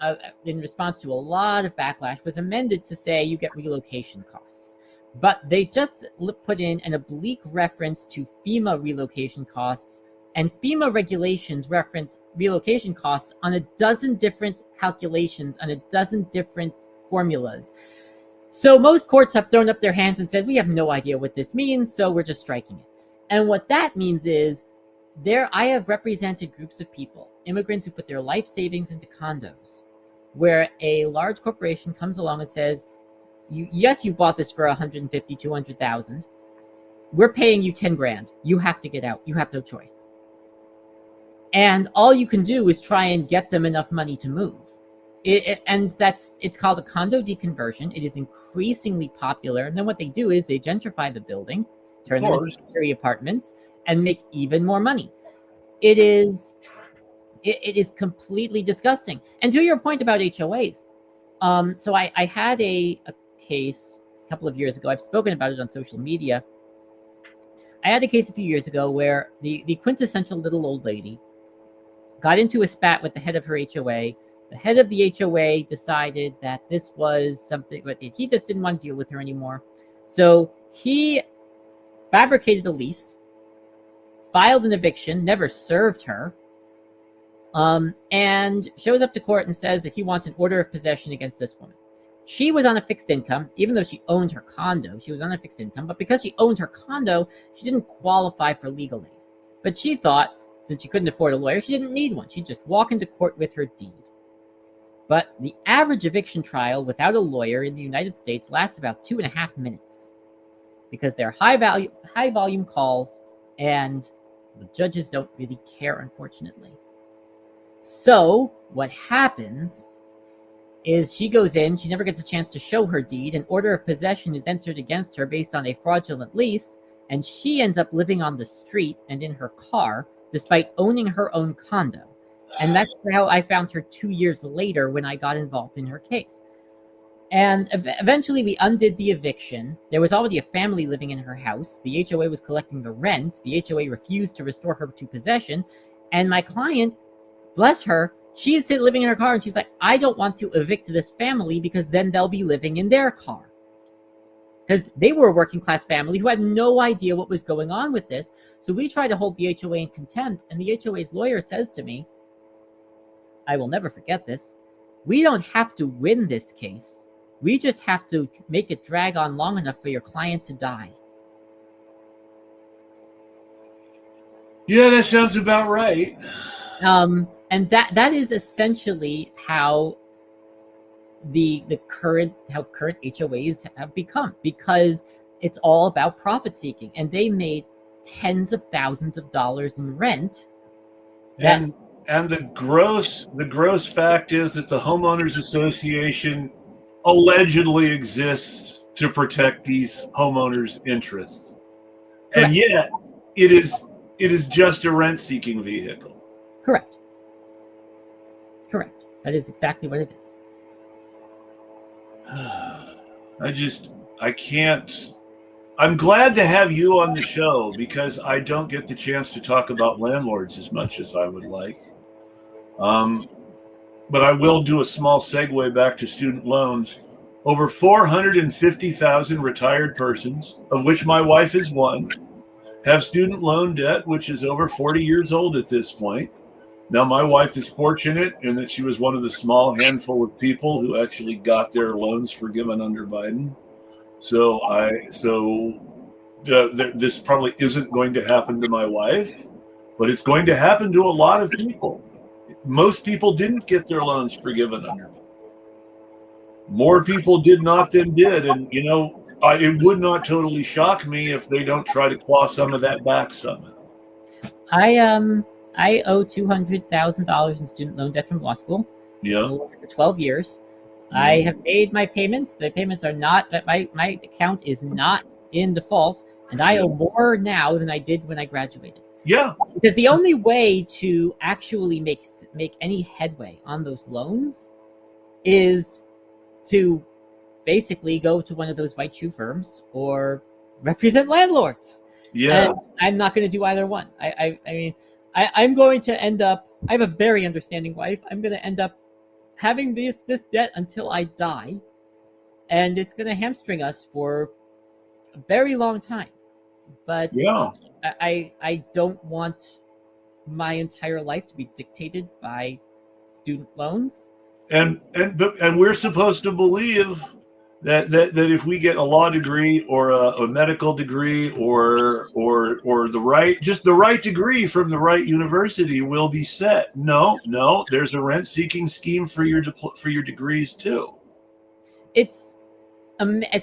in response to a lot of backlash, was amended to say you get relocation costs. But they just put in an oblique reference to FEMA relocation costs, and FEMA regulations reference relocation costs on a dozen different calculations, on a dozen different formulas. So most courts have thrown up their hands and said, we have no idea what this means, so we're just striking it. And what that means is, I have represented groups of people, immigrants who put their life savings into condos, where a large corporation comes along and says, yes, you bought this for 150, 200,000. We're paying you 10 grand. You have to get out. You have no choice. And all you can do is try and get them enough money to move. It's called a condo deconversion. It is increasingly popular. And then what they do is they gentrify the building, turn them into luxury apartments, and make even more money. It is completely disgusting. And to your point about HOAs, so I had a case a couple of years ago. I've spoken about it on social media. I had a case a few years ago where the quintessential little old lady got into a spat with the head of her HOA. The head of the HOA decided that this was something, but he just didn't want to deal with her anymore. So he fabricated a lease, filed an eviction, never served her, and shows up to court and says that he wants an order of possession against this woman. She was on a fixed income, even though she owned her condo. She was on a fixed income, but because she owned her condo, she didn't qualify for legal aid. But she thought, since she couldn't afford a lawyer, she didn't need one. She'd just walk into court with her deed. But the average eviction trial without a lawyer in the United States lasts about 2.5 minutes because they're high volume calls, and the judges don't really care, unfortunately. So what happens is she goes in, she never gets a chance to show her deed, an order of possession is entered against her based on a fraudulent lease, and she ends up living on the street and in her car despite owning her own condo. And that's how I found her 2 years later when I got involved in her case. And eventually we undid the eviction. There was already a family living in her house. The HOA was collecting the rent. The HOA refused to restore her to possession. And my client, bless her, she's living in her car and she's like, I don't want to evict this family because then they'll be living in their car. Because they were a working class family who had no idea what was going on with this. So we tried to hold the HOA in contempt. And the HOA's lawyer says to me, I will never forget this. We don't have to win this case. We just have to make it drag on long enough for your client to die. Yeah, that sounds about right. And that is essentially how current HOAs have become, because it's all about profit seeking, and they made tens of thousands of dollars in rent. And the gross fact is that the homeowners association allegedly exists to protect these homeowners' interests. Correct. And yet it is just a rent-seeking vehicle. Correct. That is exactly what it is. I can't I'm glad to have you on the show because I don't get the chance to talk about landlords as much as I would like. But I will do a small segue back to student loans. Over 450,000 retired persons, of which my wife is one, have student loan debt, which is over 40 years old at this point. Now, my wife is fortunate in that she was one of the small handful of people who actually got their loans forgiven under Biden. This probably isn't going to happen to my wife, but it's going to happen to a lot of people. Most people didn't get their loans forgiven under Biden. More people did not than did. And, it would not totally shock me if they don't try to claw some of that back somehow. I owe $200,000 in student loan debt from law school. Yeah. For 12 years. I have made my payments. The payments are not, my account is not in default, and I owe more now than I did when I graduated. Yeah. Because the only way to actually make any headway on those loans is to basically go to one of those white shoe firms or represent landlords. Yeah. And I'm not going to do either one. I mean, I'm going to end up, I have a very understanding wife. I'm going to end up having this debt until I die, and it's going to hamstring us for a very long time. But yeah, I don't want my entire life to be dictated by student loans. And we're supposed to believe that if we get a law degree or a medical degree or the right degree from the right university, will be set. No, there's a rent-seeking scheme for your degrees too. It's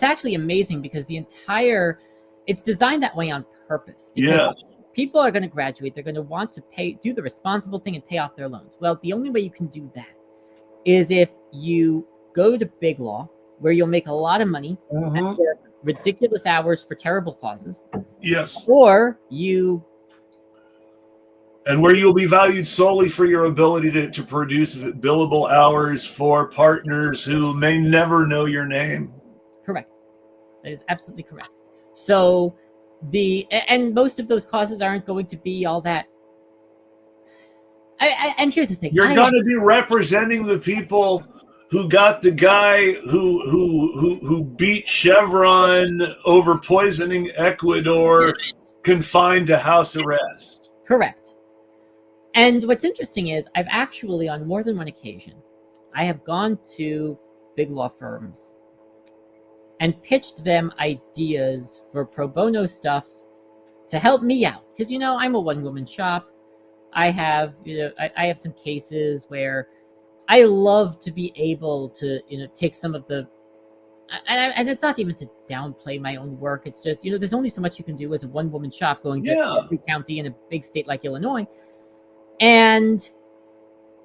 actually amazing because it's designed that way on purpose. Yeah. People are going to graduate. They're going to want to do the responsible thing and pay off their loans. Well, the only way you can do that is if you go to big law, where you'll make a lot of money and work ridiculous hours for terrible causes. Yes. Or where you'll be valued solely for your ability to produce billable hours for partners who may never know your name. Correct. That is absolutely correct. So and most of those causes aren't going to be all that. And here's the thing: you're going to be representing the people who got the guy who beat Chevron over poisoning Ecuador confined to house arrest. Correct. And what's interesting is I've actually, on more than one occasion, I have gone to big law firms and pitched them ideas for pro bono stuff to help me out. Because, I'm a one-woman shop. I have some cases where I love to be able to, take some of the, and it's not even to downplay my own work. It's just, there's only so much you can do as a one-woman shop going to every county in a big state like Illinois. And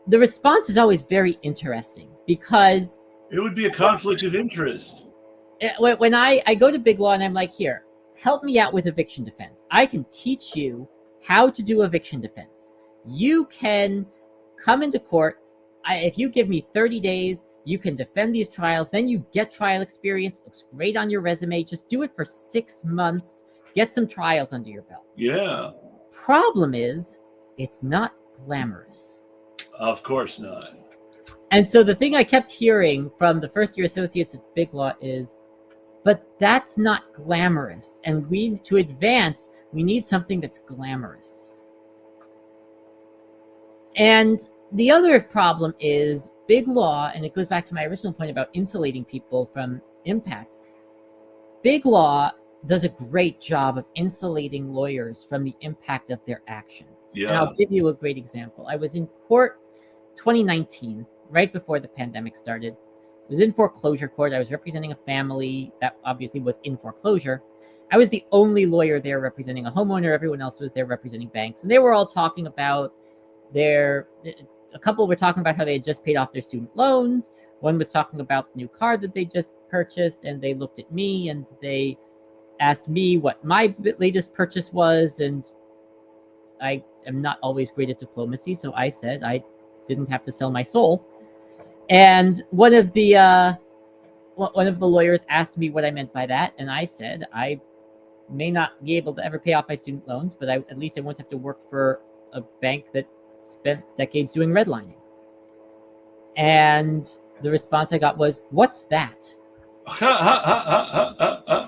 the response is always very interesting because it would be a conflict of interest. When I go to big law and I'm like, here, help me out with eviction defense. I can teach you how to do eviction defense. You can come into court. If you give me 30 days, you can defend these trials. Then you get trial experience. It looks great on your resume. Just do it for 6 months. Get some trials under your belt. Yeah. Problem is, it's not glamorous. Of course not. And so the thing I kept hearing from the first-year associates at Big Law is, but that's not glamorous. And to advance, we need something that's glamorous. And the other problem is big law, and it goes back to my original point about insulating people from impacts. Big law does a great job of insulating lawyers from the impact of their actions. Yeah. And I'll give you a great example. I was in court 2019, right before the pandemic started. I was in foreclosure court. I was representing a family that obviously was in foreclosure. I was the only lawyer there representing a homeowner. Everyone else was there representing banks. And they were all talking about a couple were talking about how they had just paid off their student loans. One was talking about the new car that they just purchased. And they looked at me and they asked me what my latest purchase was. And I am not always great at diplomacy. So I said I didn't have to sell my soul. And one of the lawyers asked me what I meant by that. And I said, I may not be able to ever pay off my student loans, but at least I won't have to work for a bank that spent decades doing redlining. And the response I got was, "What's that?"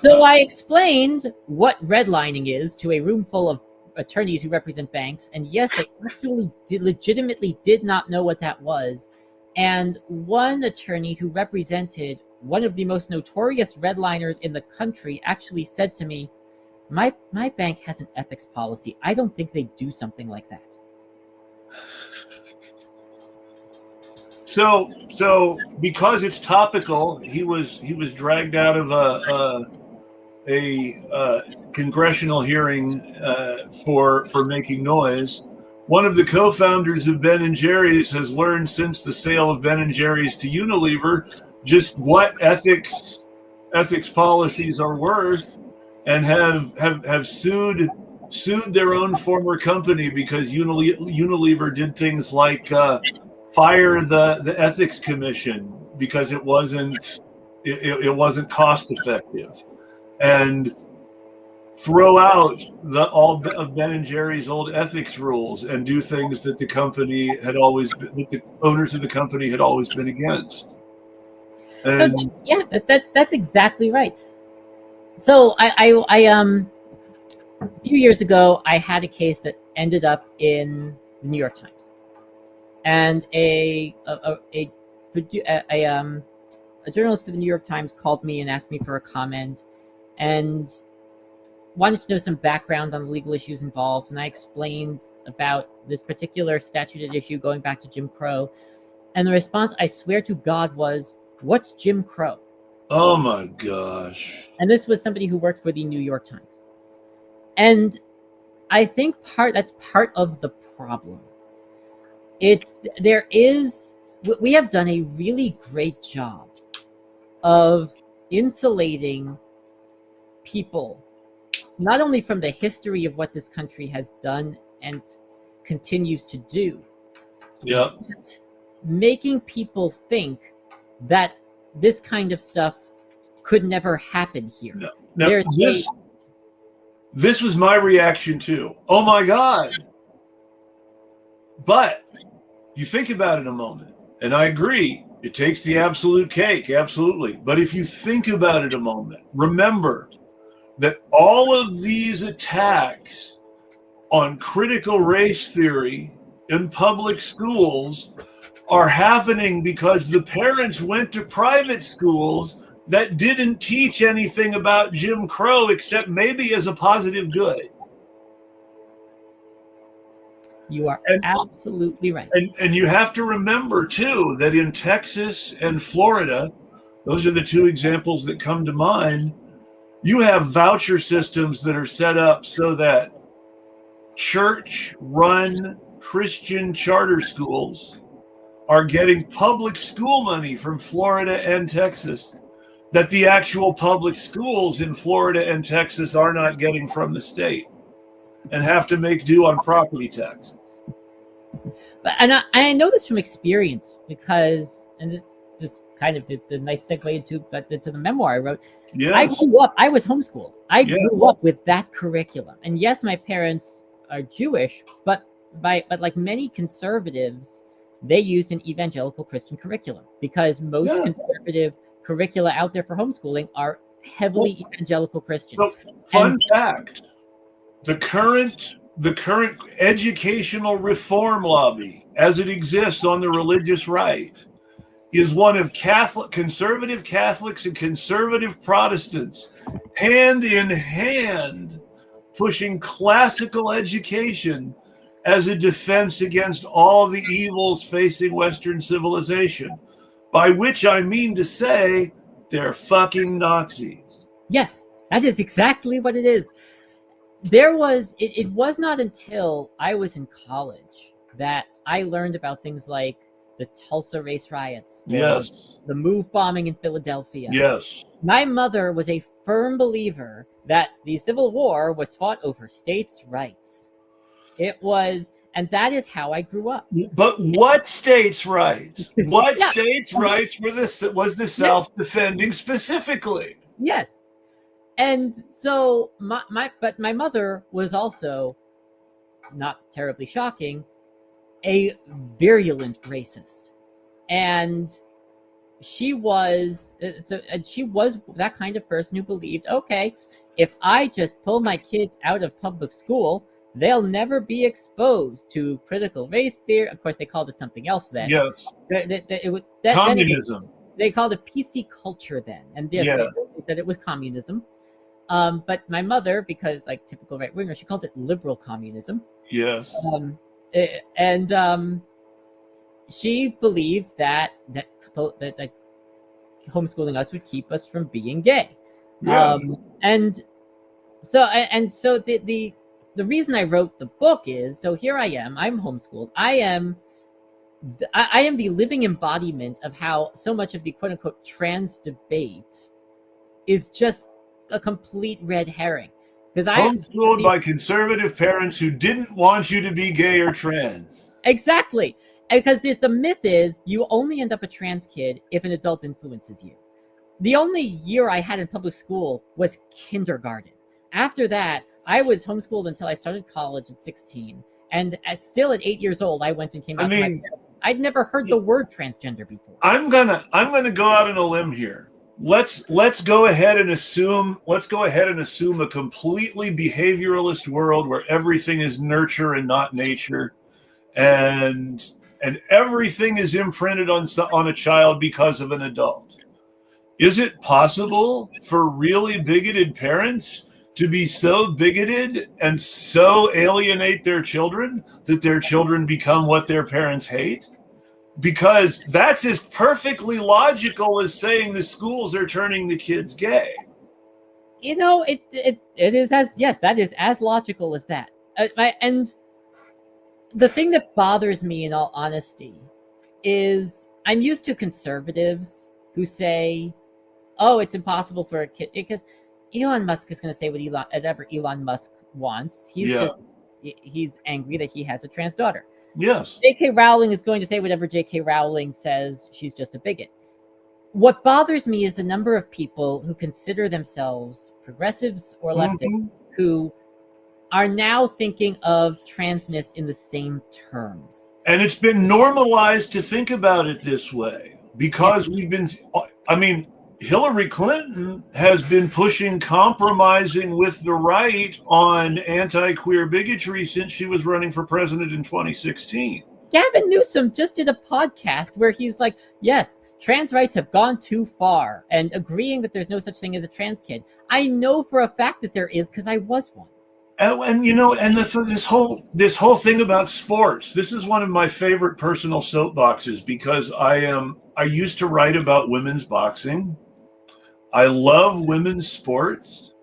So I explained what redlining is to a room full of attorneys who represent banks, and yes, they actually legitimately did not know what that was. And one attorney who represented one of the most notorious redliners in the country actually said to me, my bank has an ethics policy. I don't think they do something like that. So because it's topical, he was dragged out of a congressional hearing for making noise. One of the co-founders of Ben & Jerry's has learned since the sale of Ben & Jerry's to Unilever just what ethics policies are worth, and have sued their own former company because Unilever did things like fire the ethics commission because it wasn't cost effective, and throw out all of Ben & Jerry's old ethics rules and do things that the owners of the company had always been against. And yeah, that's exactly right. So I a few years ago, I had a case that ended up in the New York Times, and a journalist for the New York Times called me and asked me for a comment, and wanted to know some background on the legal issues involved. And I explained about this particular statute at issue going back to Jim Crow, and the response, I swear to God, was, "What's Jim Crow?" Oh my gosh. And this was somebody who worked for the New York Times. And I think that's part of the problem. We have done a really great job of insulating people, not only from the history of what this country has done and continues to do, but making people think that this kind of stuff could never happen here. Now, this was my reaction too. Oh my God. But you think about it a moment, and I agree, it takes the absolute cake, absolutely. But if you think about it a moment, remember that all of these attacks on critical race theory in public schools are happening because the parents went to private schools that didn't teach anything about Jim Crow except maybe as a positive good. You are absolutely right. And you have to remember, too, that in Texas and Florida, those are the two examples that come to mind, you have voucher systems that are set up so that church-run Christian charter schools are getting public school money from Florida and Texas that the actual public schools in Florida and Texas are not getting from the state and have to make do on property taxes. But I know this from experience because, and this just kind of is a nice segue into the memoir I wrote. Yes. I was homeschooled. I grew up with that curriculum. And yes, my parents are Jewish, but like many conservatives, they used an evangelical Christian curriculum because most conservative curricula out there for homeschooling are heavily evangelical Christian. So, fun fact, the current educational reform lobby as it exists on the religious right is one of conservative Catholics and conservative Protestants hand in hand pushing classical education as a defense against all the evils facing Western civilization, by which I mean to say they're fucking Nazis. Yes, that is exactly what it is. It was not until I was in college that I learned about things like the Tulsa race riots, the MOVE bombing in Philadelphia. Yes. My mother was a firm believer that the Civil War was fought over states' rights. It was, and that is how I grew up. But what states' rights? What states' rights was the South defending specifically? Yes. And so but my mother was also, not terribly shocking, a virulent racist. And she was that kind of person who believed, okay, if I just pull my kids out of public school, they'll never be exposed to critical race theory. Of course, they called it something else then. Yes. Communism. They called it PC culture then. And yes, they said it was communism. But my mother, because like typical right winger, she called it liberal communism. Yes. She believed that homeschooling us would keep us from being gay. Yes. And so the reason I wrote the book is, so here I am, I'm homeschooled. I am the living embodiment of how so much of the quote unquote trans debate is just a complete red herring. Because homeschooled by conservative parents who didn't want you to be gay or trans. Exactly. Because the myth is you only end up a trans kid if an adult influences you. The only year I had in public school was kindergarten. After that, I was homeschooled until I started college at 16. And still at 8 years old, I went and came out to my parents. I'd never heard the word transgender before. I'm gonna go out on a limb here. Let's go ahead and assume a completely behavioralist world where everything is nurture and not nature, and everything is imprinted on a child because of an adult. Is it possible for really bigoted parents to be so bigoted and so alienate their children that their children become what their parents hate? Because that's as perfectly logical as saying the schools are turning the kids gay. You know, it is that is as logical as that. And the thing that bothers me, in all honesty, is I'm used to conservatives who say, "Oh, it's impossible for a kid," because Elon Musk is going to say whatever Elon Musk wants. He's angry that he has a trans daughter. Yes. J.K. Rowling is going to say whatever J.K. Rowling says. She's just a bigot. What bothers me is the number of people who consider themselves progressives or leftists who are now thinking of transness in the same terms. And it's been normalized to think about it this way because Hillary Clinton has been pushing compromising with the right on anti-queer bigotry since she was running for president in 2016. Gavin Newsom just did a podcast where he's like, yes, trans rights have gone too far, and agreeing that there's no such thing as a trans kid. I know for a fact that there is because I was one. This whole thing about sports, this is one of my favorite personal soapboxes because I used to write about women's boxing. I love women's sports.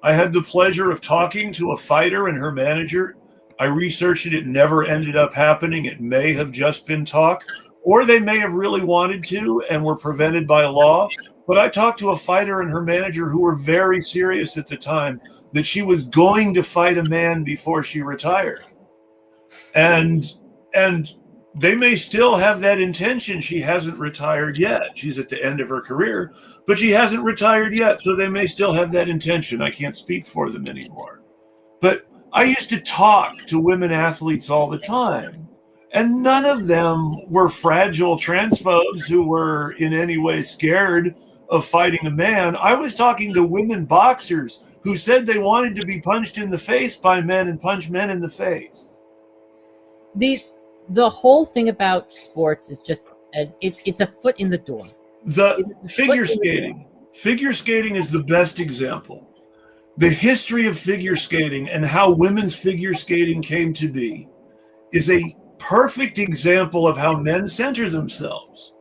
I had the pleasure of talking to a fighter and her manager. I researched it. It never ended up happening. It may have just been talk, or they may have really wanted to and were prevented by law. But I talked to a fighter and her manager who were very serious at the time that she was going to fight a man before she retired. And they may still have that intention. She hasn't retired yet. She's at the end of her career, but she hasn't retired yet. So they may still have that intention. I can't speak for them anymore. But I used to talk to women athletes all the time, and none of them were fragile transphobes who were in any way scared of fighting a man. I was talking to women boxers who said they wanted to be punched in the face by men and punch men in the face. The whole thing about sports is just it's a foot in the door. The figure skating. Figure skating is the best example. The history of figure skating and how women's figure skating came to be is a perfect example of how men center themselves.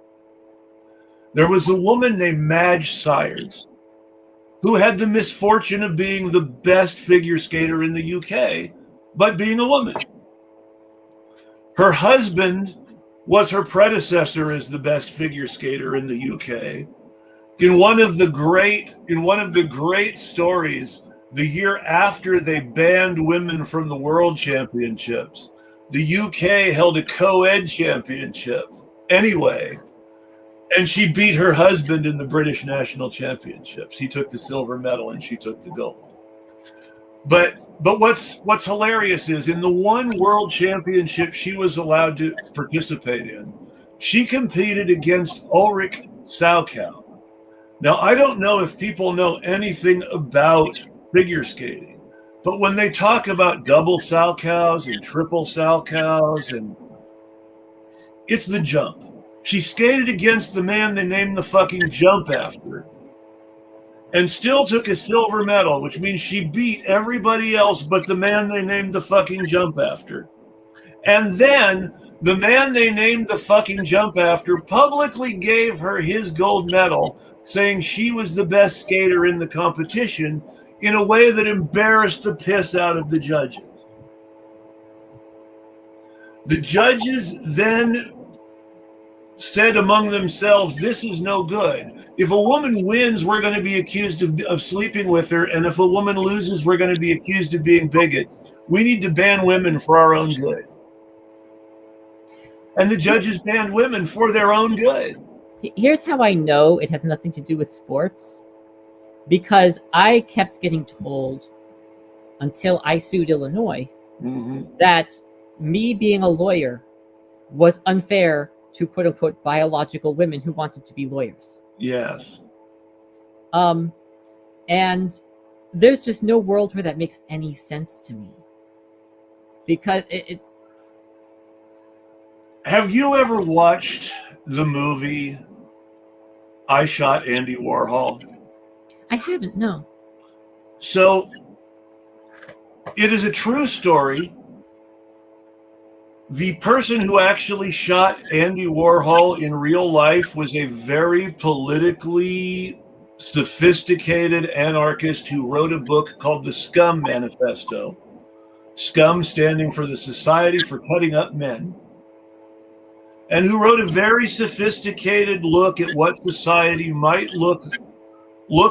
There was a woman named Madge Syers who had the misfortune of being the best figure skater in the UK, but being a woman. Her husband was her predecessor as the best figure skater in the UK. In one of the great stories, the year after they banned women from the World Championships, the UK held a co-ed championship anyway. And she beat her husband in the British national championships. He took the silver medal and she took the gold. But what's hilarious is in the one world championship she was allowed to participate in, she competed against Ulrich Salchow. Now, I don't know if people know anything about figure skating, but when they talk about double Salchows and triple Salchows, and it's the jump. She skated against the man they named the fucking jump after and still took a silver medal, which means she beat everybody else but the man they named the fucking jump after. And then the man they named the fucking jump after publicly gave her his gold medal, saying she was the best skater in the competition in a way that embarrassed the piss out of the judges. The judges then said among themselves, this is no good. If a woman wins, we're going to be accused of sleeping with her. And if a woman loses, we're going to be accused of being bigots. We need to ban women for our own good. And the judges banned women for their own good. Here's how I know it has nothing to do with sports. Because I kept getting told until I sued Illinois that me being a lawyer was unfair to quote unquote biological women who wanted to be lawyers. Yes. And there's just no world where that makes any sense to me. Because Have you ever watched the movie I Shot Andy Warhol? I haven't, no. So it is a true story. The person who actually shot Andy Warhol in real life was a very politically sophisticated anarchist who wrote a book called the Scum Manifesto. Scum standing for the Society for Cutting Up Men. And who wrote a very sophisticated look at what society might look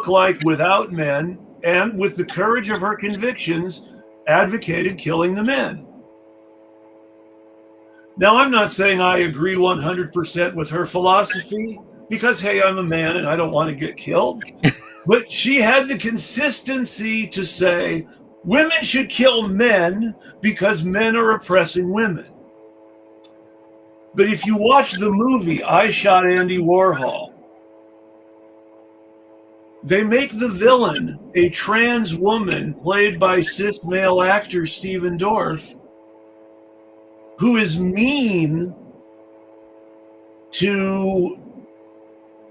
like without men, and with the courage of her convictions, advocated killing the men. Now, I'm not saying I agree 100% with her philosophy, because, hey, I'm a man and I don't want to get killed. But she had the consistency to say, women should kill men because men are oppressing women. But if you watch the movie I Shot Andy Warhol, they make the villain a trans woman played by cis male actor Stephen Dorff, who is mean to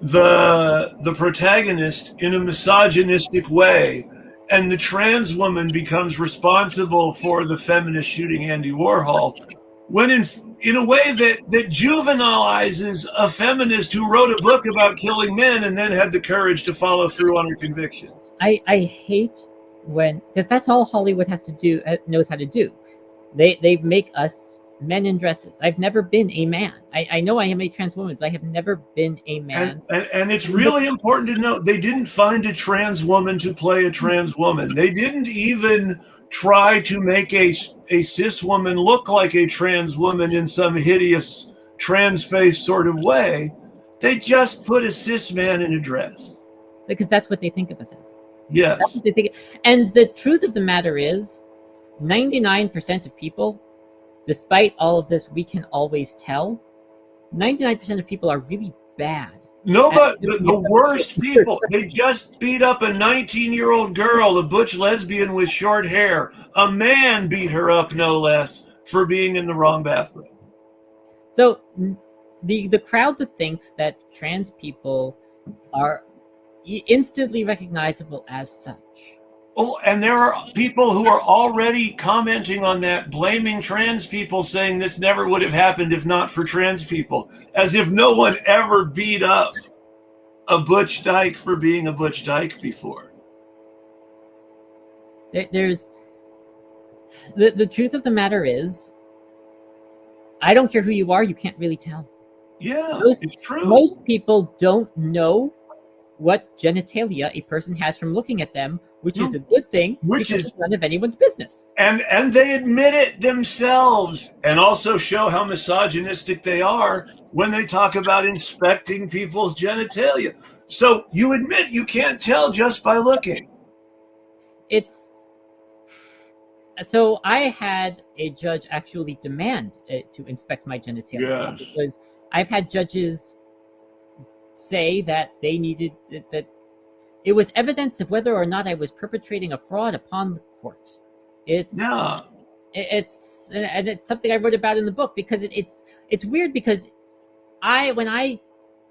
the protagonist in a misogynistic way, and the trans woman becomes responsible for the feminist shooting Andy Warhol, when in a way that juvenilizes a feminist who wrote a book about killing men and then had the courage to follow through on her convictions. I hate when, because that's all Hollywood has to do, knows how to do. They make us men in dresses. I've never been a man. I know I am a trans woman, but I have never been a man. And it's really important to note, they didn't find a trans woman to play a trans woman. They didn't even try to make a cis woman look like a trans woman in some hideous trans face sort of way. They just put a cis man in a dress. Because that's what they think of us as. Yes. That's what they think. And the truth of the matter is, 99% of people, despite all of this, we can always tell, 99% of people are really bad. No, but the worst people, they just beat up a 19-year-old girl, a butch lesbian with short hair. A man beat her up, no less, for being in the wrong bathroom. So the crowd that thinks that trans people are instantly recognizable as such. Oh, and there are people who are already commenting on that, blaming trans people, saying this never would have happened if not for trans people, as if no one ever beat up a butch dyke for being a butch dyke before. There's the truth of the matter is, I don't care who you are, you can't really tell. Yeah, it's true. Most people don't know what genitalia a person has from looking at them, which is a good thing, which is none of anyone's business. And they admit it themselves, and also show how misogynistic they are when they talk about inspecting people's genitalia. So you admit you can't tell just by looking. So I had a judge actually demand to inspect my genitalia, Yes. because I've had judges say that they needed that it was evidence of whether or not I was perpetrating a fraud upon the court. It's something I wrote about in the book, because it's weird, because when I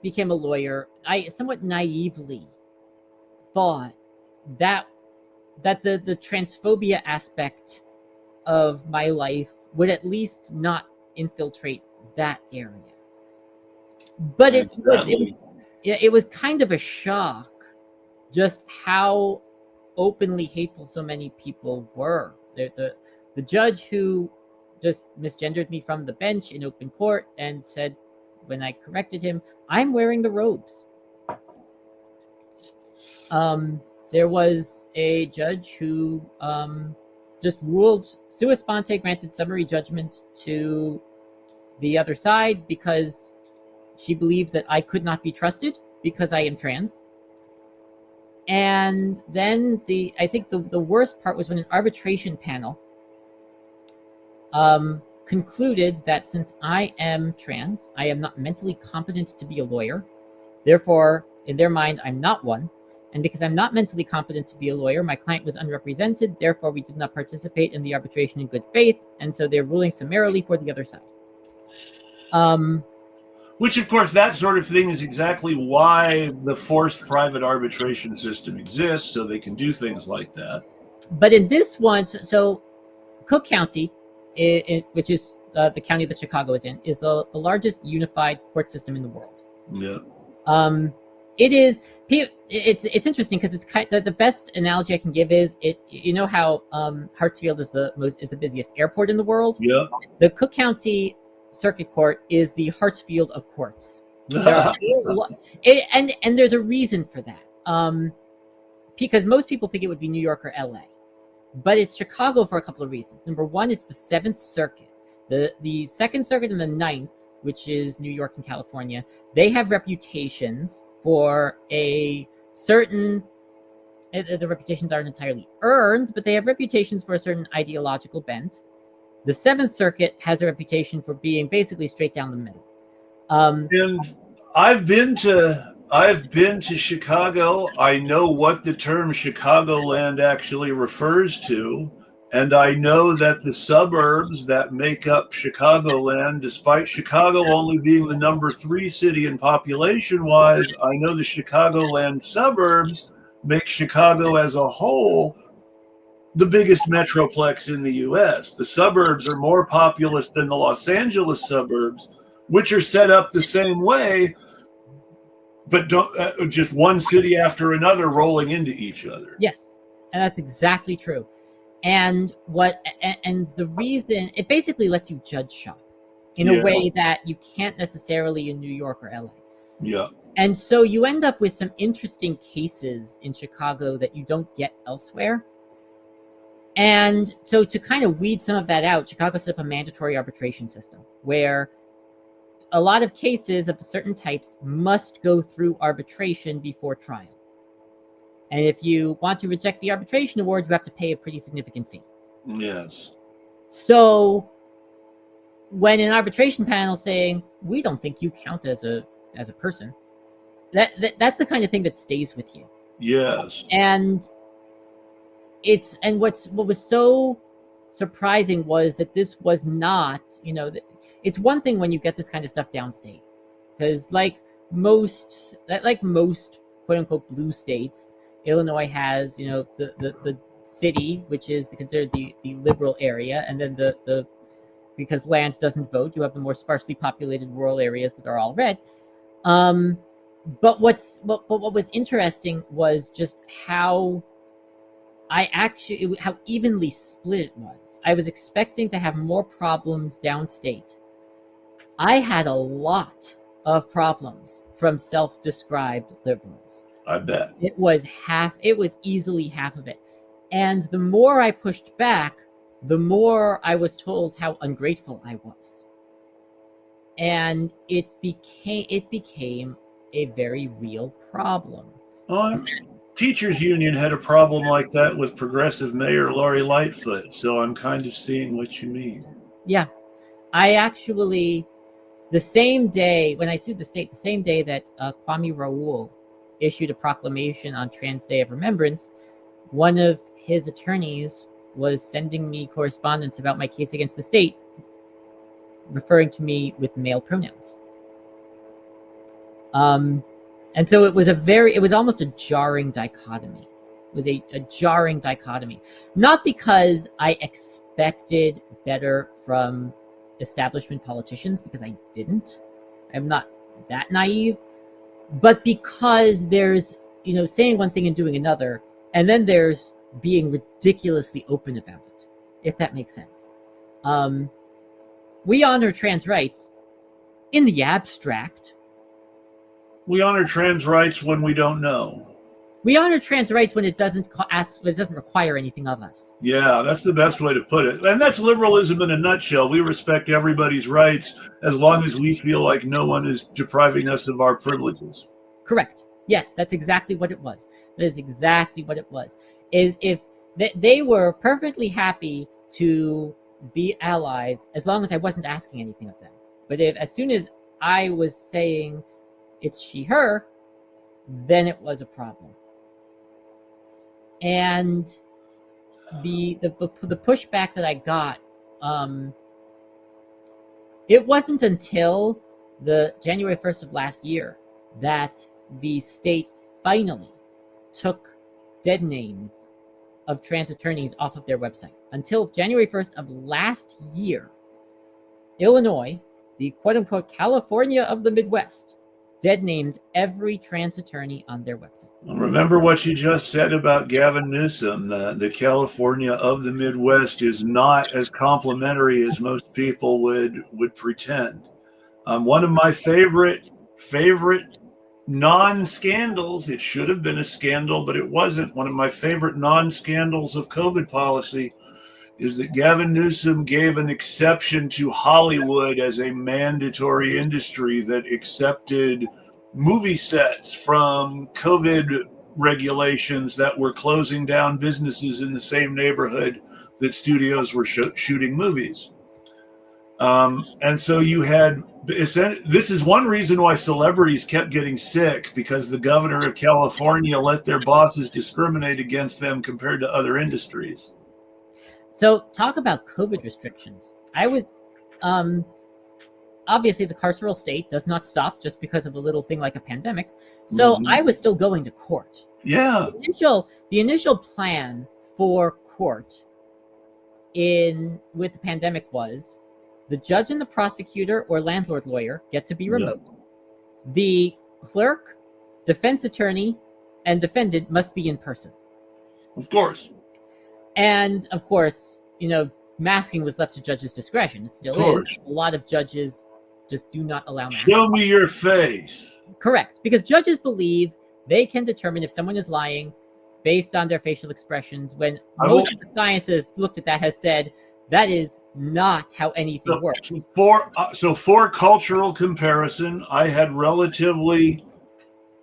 became a lawyer, I somewhat naively thought that the transphobia aspect of my life would at least not infiltrate that area. But it was kind of a shock just how openly hateful so many people were. The judge who just misgendered me from the bench in open court and said, when I corrected him, "I'm wearing the robes." There was a judge who just ruled sua sponte, granted summary judgment to the other side because she believed that I could not be trusted because I am trans. And then I think the worst part was when an arbitration panel concluded that since I am trans, I am not mentally competent to be a lawyer. Therefore, in their mind, I'm not one. And because I'm not mentally competent to be a lawyer, my client was unrepresented. Therefore, we did not participate in the arbitration in good faith. And so they're ruling summarily for the other side. Which, of course, that sort of thing is exactly why the forced private arbitration system exists, so they can do things like that. But in this one, so Cook County, which is the county that Chicago is in, is the largest unified court system in the world. Yeah. It is. It's interesting because it's the best analogy I can give is you know how Hartsfield is the busiest airport in the world. Yeah. The Cook County Circuit Court is the Hartsfield of courts. And there's a reason for that. Because most people think it would be New York or LA, but it's Chicago for a couple of reasons. Number one, it's the 7th Circuit. The 2nd Circuit and the 9th, which is New York and California, they have reputations for a certain, the reputations aren't entirely earned, but they have reputations for a certain ideological bent. The 7th Circuit has a reputation for being basically straight down the middle. And I've been to Chicago. I know what the term Chicagoland actually refers to. And I know that the suburbs that make up Chicagoland, despite Chicago only being the number 3 city in population-wise, I know the Chicagoland suburbs make Chicago as a whole the biggest metroplex in the U.S. The suburbs are more populous than the Los Angeles suburbs, which are set up the same way, but don't just one city after another rolling into each other. Yes, and that's exactly true. And the reason it basically lets you judge shop in a way that you can't necessarily in New York or LA. Yeah. And so you end up with some interesting cases in Chicago that you don't get elsewhere. And so to kind of weed some of that out, Chicago set up a mandatory arbitration system where a lot of cases of certain types must go through arbitration before trial. And if you want to reject the arbitration award, you have to pay a pretty significant fee. Yes. So when an arbitration panel saying, we don't think you count as a person, that's the kind of thing that stays with you. Yes. And what was so surprising was that this was not, it's one thing when you get this kind of stuff downstate, because like most quote unquote blue states, Illinois has, the city, which is considered the liberal area, and then the because land doesn't vote, you have the more sparsely populated rural areas that are all red. But what was interesting was just how evenly split it was. I was expecting to have more problems downstate. I had a lot of problems from self-described liberals. I bet. It was easily half of it. And the more I pushed back, the more I was told how ungrateful I was. and it became a very real problem. Teachers union had a problem like that with progressive mayor Lori Lightfoot, so I'm kind of seeing what you mean. Yeah, I actually, the same day when I sued the state, the same day that Kwame Raoul issued a proclamation on Trans Day of Remembrance, one of his attorneys was sending me correspondence about my case against the state, referring to me with male pronouns. And so it was almost a jarring dichotomy. It was a jarring dichotomy. Not because I expected better from establishment politicians, because I didn't. I'm not that naive. But because there's, saying one thing and doing another, and then there's being ridiculously open about it, if that makes sense. We honor trans rights in the abstract. We honor trans rights when we don't know. We honor trans rights when it doesn't require anything of us. Yeah, that's the best way to put it. And that's liberalism in a nutshell. We respect everybody's rights as long as we feel like no one is depriving us of our privileges. Correct. Yes, that's exactly what it was. That is exactly what it was. If they were perfectly happy to be allies as long as I wasn't asking anything of them. But as soon as I was saying it's she, her, then it was a problem. And the pushback that I got, it wasn't until the January 1st of last year that the state finally took dead names of trans attorneys off of their website. Until January 1st of last year, Illinois, the quote-unquote California of the Midwest, dead named every trans attorney on their website. Remember what you just said about Gavin Newsom. The California of the Midwest is not as complimentary as most people would pretend. One of my favorite non-scandals, it should have been a scandal, but it wasn't. One of my favorite non-scandals of COVID policy is that Gavin Newsom gave an exception to Hollywood as a mandatory industry that accepted movie sets from COVID regulations that were closing down businesses in the same neighborhood that studios were shooting movies. And so you had, this is one reason why celebrities kept getting sick, because the governor of California let their bosses discriminate against them compared to other industries. So talk about COVID restrictions. I was, obviously the carceral state does not stop just because of a little thing like a pandemic. So I was still going to court. Yeah. The initial plan for court with the pandemic was the judge and the prosecutor or landlord lawyer get to be remote. Yeah. The clerk, defense attorney, and defendant must be in person. Of course. And of course, masking was left to judges' discretion. It still is. A lot of judges just do not allow masking. Show me your face. Correct. Because judges believe they can determine if someone is lying based on their facial expressions, when most of the science has looked at that has said that is not how anything works. For cultural comparison, I had relatively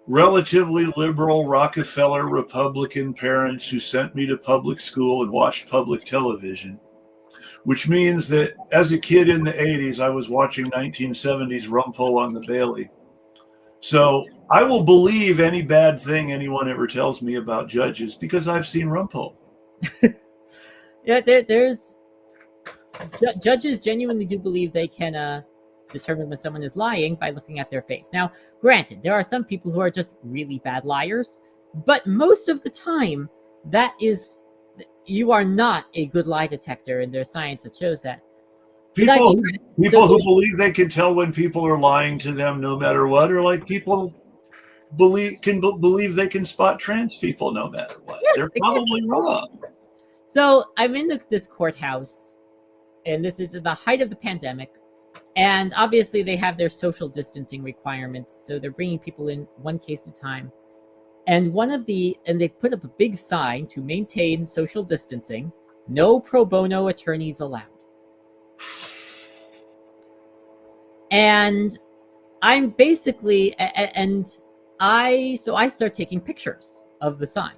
liberal Rockefeller Republican parents who sent me to public school and watched public television, which means that as a kid in the 80s, I was watching 1970s Rumpole on the Bailey. So I will believe any bad thing anyone ever tells me about judges because I've seen Rumpole. Yeah, there's judges genuinely do believe they can determine when someone is lying by looking at their face. Now, granted, there are some people who are just really bad liars, but most of the time, you are not a good lie detector, and there's science that shows that. People who believe they can tell when people are lying to them no matter what, or like people believe they can spot trans people no matter what. Yeah, they're probably wrong. So I'm in this courthouse, and this is at the height of the pandemic. And obviously they have their social distancing requirements. So they're bringing people in one case at a time. And they put up a big sign to maintain social distancing, no pro bono attorneys allowed. And I'm basically, so I start taking pictures of the sign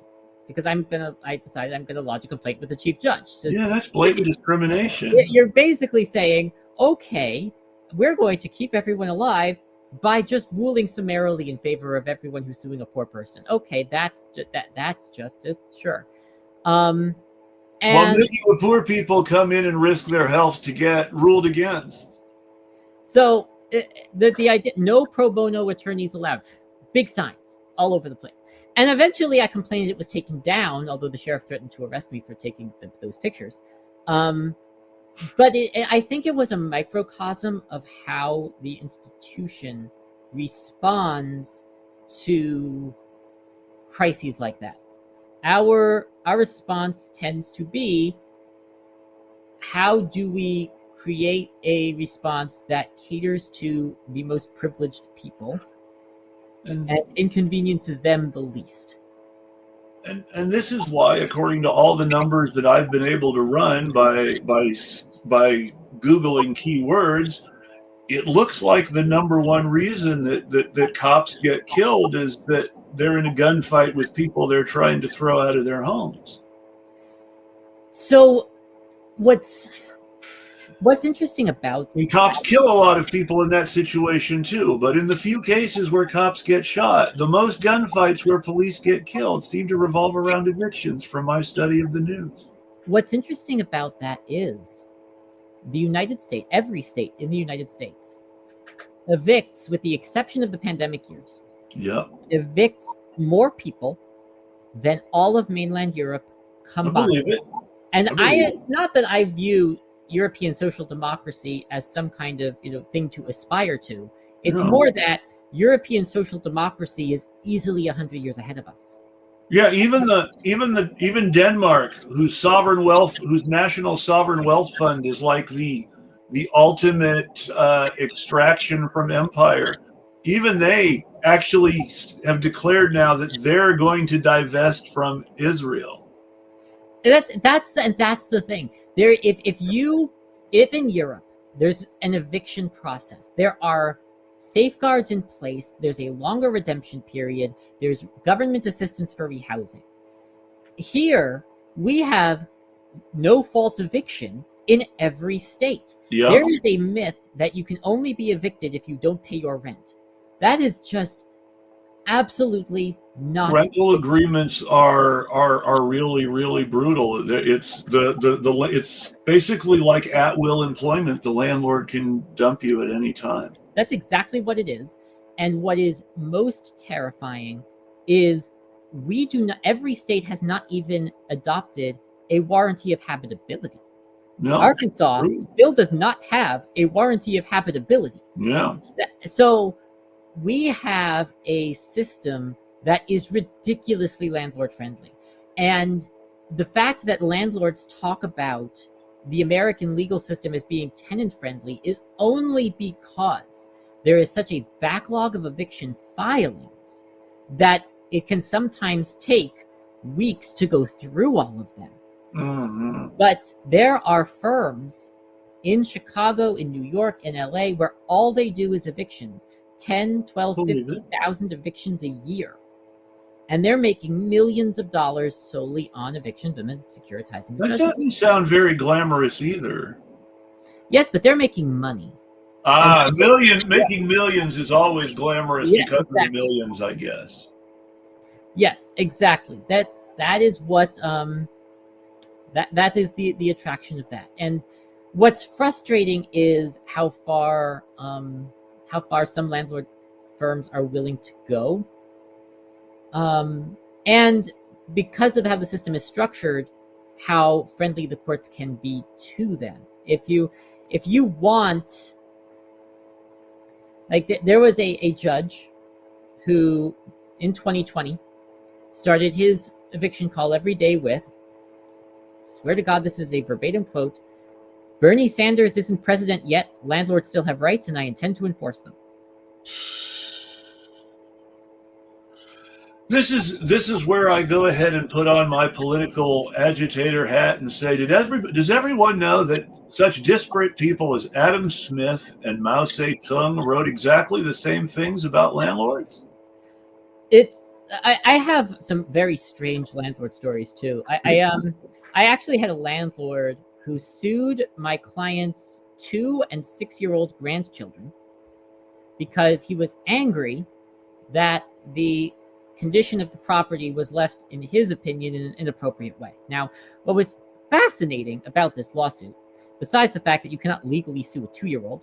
because I decided I'm gonna lodge a complaint with the chief judge. So yeah, that's blatant discrimination. You're basically saying, okay, we're going to keep everyone alive by just ruling summarily in favor of everyone who's suing a poor person. Okay, that's justice, sure. And while making the poor people come in and risk their health to get ruled against. So the idea, no pro bono attorneys allowed, big signs all over the place. And eventually I complained it was taken down, although the sheriff threatened to arrest me for taking those pictures. But I think it was a microcosm of how the institution responds to crises like that. Our response tends to be, how do we create a response that caters to the most privileged people and inconveniences them the least? And this is why, according to all the numbers that I've been able to run by Googling keywords, it looks like the number one reason that cops get killed is that they're in a gunfight with people they're trying to throw out of their homes. So what's interesting about... And cops kill a lot of people in that situation too, but in the few cases where cops get shot, the most gunfights where police get killed seem to revolve around evictions from my study of the news. What's interesting about that is the United States, every state in the United States, evicts, with the exception of the pandemic years, evicts more people than all of mainland Europe combined. I believe it. And it's not that I view European social democracy as some kind of thing to aspire to. It's more that European social democracy is easily 100 years ahead of us. Yeah, even Denmark, whose national sovereign wealth fund is like the ultimate extraction from empire. Even they actually have declared now that they're going to divest from Israel. That's the thing. If in Europe there's an eviction process, there are safeguards in place, there's a longer redemption period, there's government assistance for rehousing. Here we have no fault eviction in every state. Yep. There is a myth that you can only be evicted if you don't pay your rent. That is just absolutely not. Rental agreements are really, really brutal. It's it's basically like at-will employment. The landlord can dump you at any time. That's exactly what it is. And what is most terrifying is every state has not even adopted a warranty of habitability. No, Arkansas still does not have a warranty of habitability. No. So we have a system that is ridiculously landlord friendly. And the fact that landlords talk about the American legal system as being tenant friendly is only because there is such a backlog of eviction filings that it can sometimes take weeks to go through all of them. Mm-hmm. But there are firms in Chicago, in New York, in LA, where all they do is evictions. 10, 12, 15,000 evictions a year. And they're making millions of dollars solely on evictions and then securitizing. That doesn't sound very glamorous either. Yes, but they're making money. Making millions is always glamorous because of the millions, I guess. Yes, exactly. That is what that is the attraction of that. And what's frustrating is how far some landlord firms are willing to go. And because of how the system is structured, how friendly the courts can be to them. If you want, like, there was a judge who in 2020 started his eviction call every day with, swear to God, this is a verbatim quote, "Bernie Sanders isn't president yet. Landlords still have rights, and I intend to enforce them." This is where I go ahead and put on my political agitator hat and say, does everyone know that such disparate people as Adam Smith and Mao Zedong wrote exactly the same things about landlords? I have some very strange landlord stories too. I actually had a landlord who sued my client's 2 and 6-year-old grandchildren because he was angry that the condition of the property was left, in his opinion, in an inappropriate way. Now, what was fascinating about this lawsuit, besides the fact that you cannot legally sue a 2-year-old,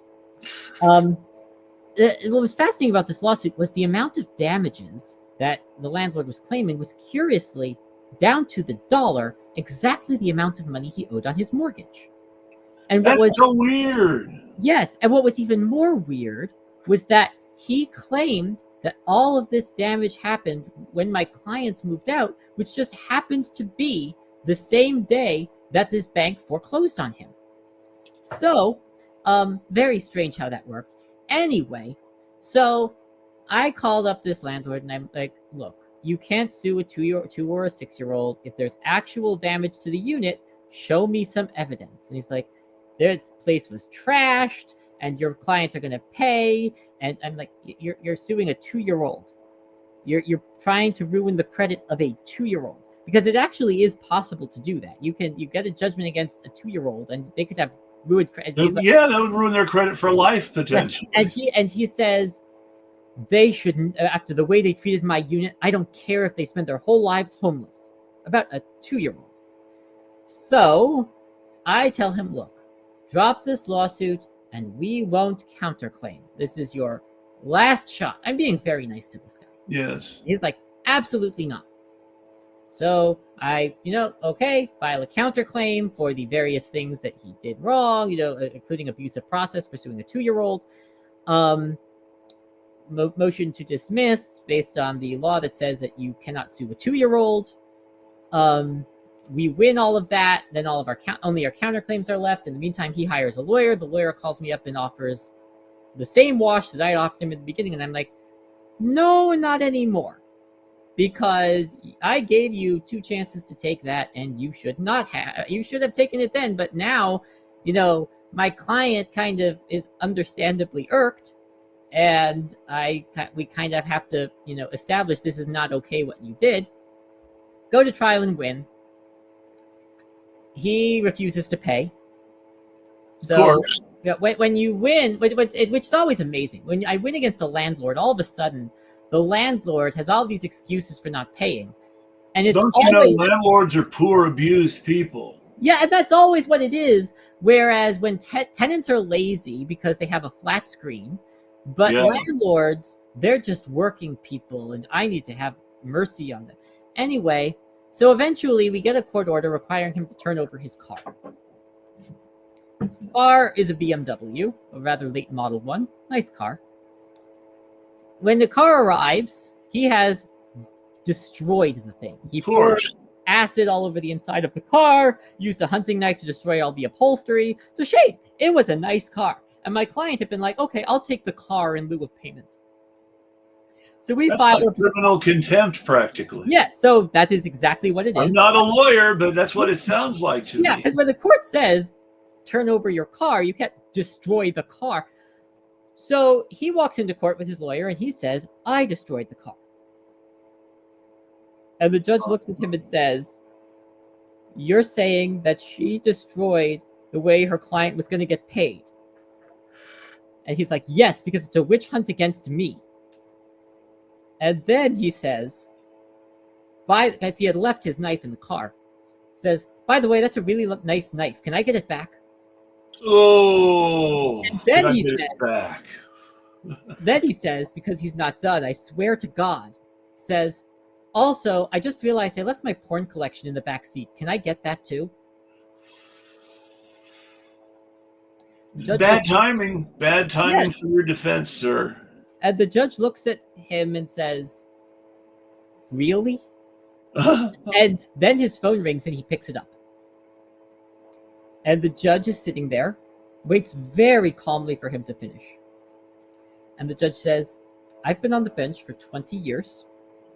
what was fascinating about this lawsuit was the amount of damages that the landlord was claiming was curiously, down to the dollar, exactly the amount of money he owed on his mortgage. And that's so weird. Yes, and what was even more weird was that he claimed that all of this damage happened when my clients moved out, which just happened to be the same day that this bank foreclosed on him. So, very strange how that worked. Anyway, so I called up this landlord and I'm like, look, you can't sue a 2 or a 6-year-old. If there's actual damage to the unit, show me some evidence. And he's like, their place was trashed and your clients are going to pay. And I'm like, you're suing a 2-year-old. You're trying to ruin the credit of a 2-year-old, because it actually is possible to do that. You get a judgment against a 2-year-old and they could have ruined credit. Like, yeah, that would ruin their credit for life potentially. And he says they shouldn't, after the way they treated my unit, I don't care if they spend their whole lives homeless. About a 2-year-old. So I tell him, look, drop this lawsuit and we won't counterclaim. This is your last shot. I'm being very nice to this guy. Yes. He's like, absolutely not. So I, okay, file a counterclaim for the various things that he did wrong, including abusive process, pursuing a 2-year-old. Motion to dismiss based on the law that says that you cannot sue a 2-year-old. We win all of that. Then all of only our counterclaims are left. In the meantime, he hires a lawyer. The lawyer calls me up and offers the same wash that I offered him at the beginning. And I'm like, no, not anymore. Because I gave you 2 chances to take that and you should have taken it then. But now, my client kind of is understandably irked. And we kind of have to, establish this is not okay what you did. Go to trial and win. He refuses to pay. So when you win, which is always amazing, when I win against a landlord, all of a sudden the landlord has all these excuses for not paying. And it's landlords are poor, abused people. Yeah, and that's always what it is. Whereas when tenants are lazy because they have a flat screen, but landlords, they're just working people, and I need to have mercy on them. Anyway, so eventually we get a court order requiring him to turn over his car. His car is a BMW, a rather late model one. Nice car. When the car arrives, he has destroyed the thing. He poured acid all over the inside of the car, used a hunting knife to destroy all the upholstery. It's a shame. It was a nice car. And my client had been like, okay, I'll take the car in lieu of payment. So we filed like criminal contempt, practically. Yes, so that is exactly what it is. I'm not a lawyer, but that's what it sounds like to me. Yeah, because when the court says, turn over your car, you can't destroy the car. So he walks into court with his lawyer and he says, I destroyed the car. And the judge looks at him and says, you're saying that she destroyed the way her client was going to get paid? And he's like, yes, because it's a witch hunt against me. And then he says, as he had left his knife in the car, says, by the way, that's a really nice knife. Can I get it back? Oh, and then he says, then he says, because he's not done, I swear to God, says, also, I just realized I left my porn collection in the back seat. Can I get that too? Bad timing yes. For your defense, sir. And the judge looks at him and says, really? And then his phone rings and he picks it up. And the judge is sitting there, waits very calmly for him to finish. And the judge says, I've been on the bench for 20 years.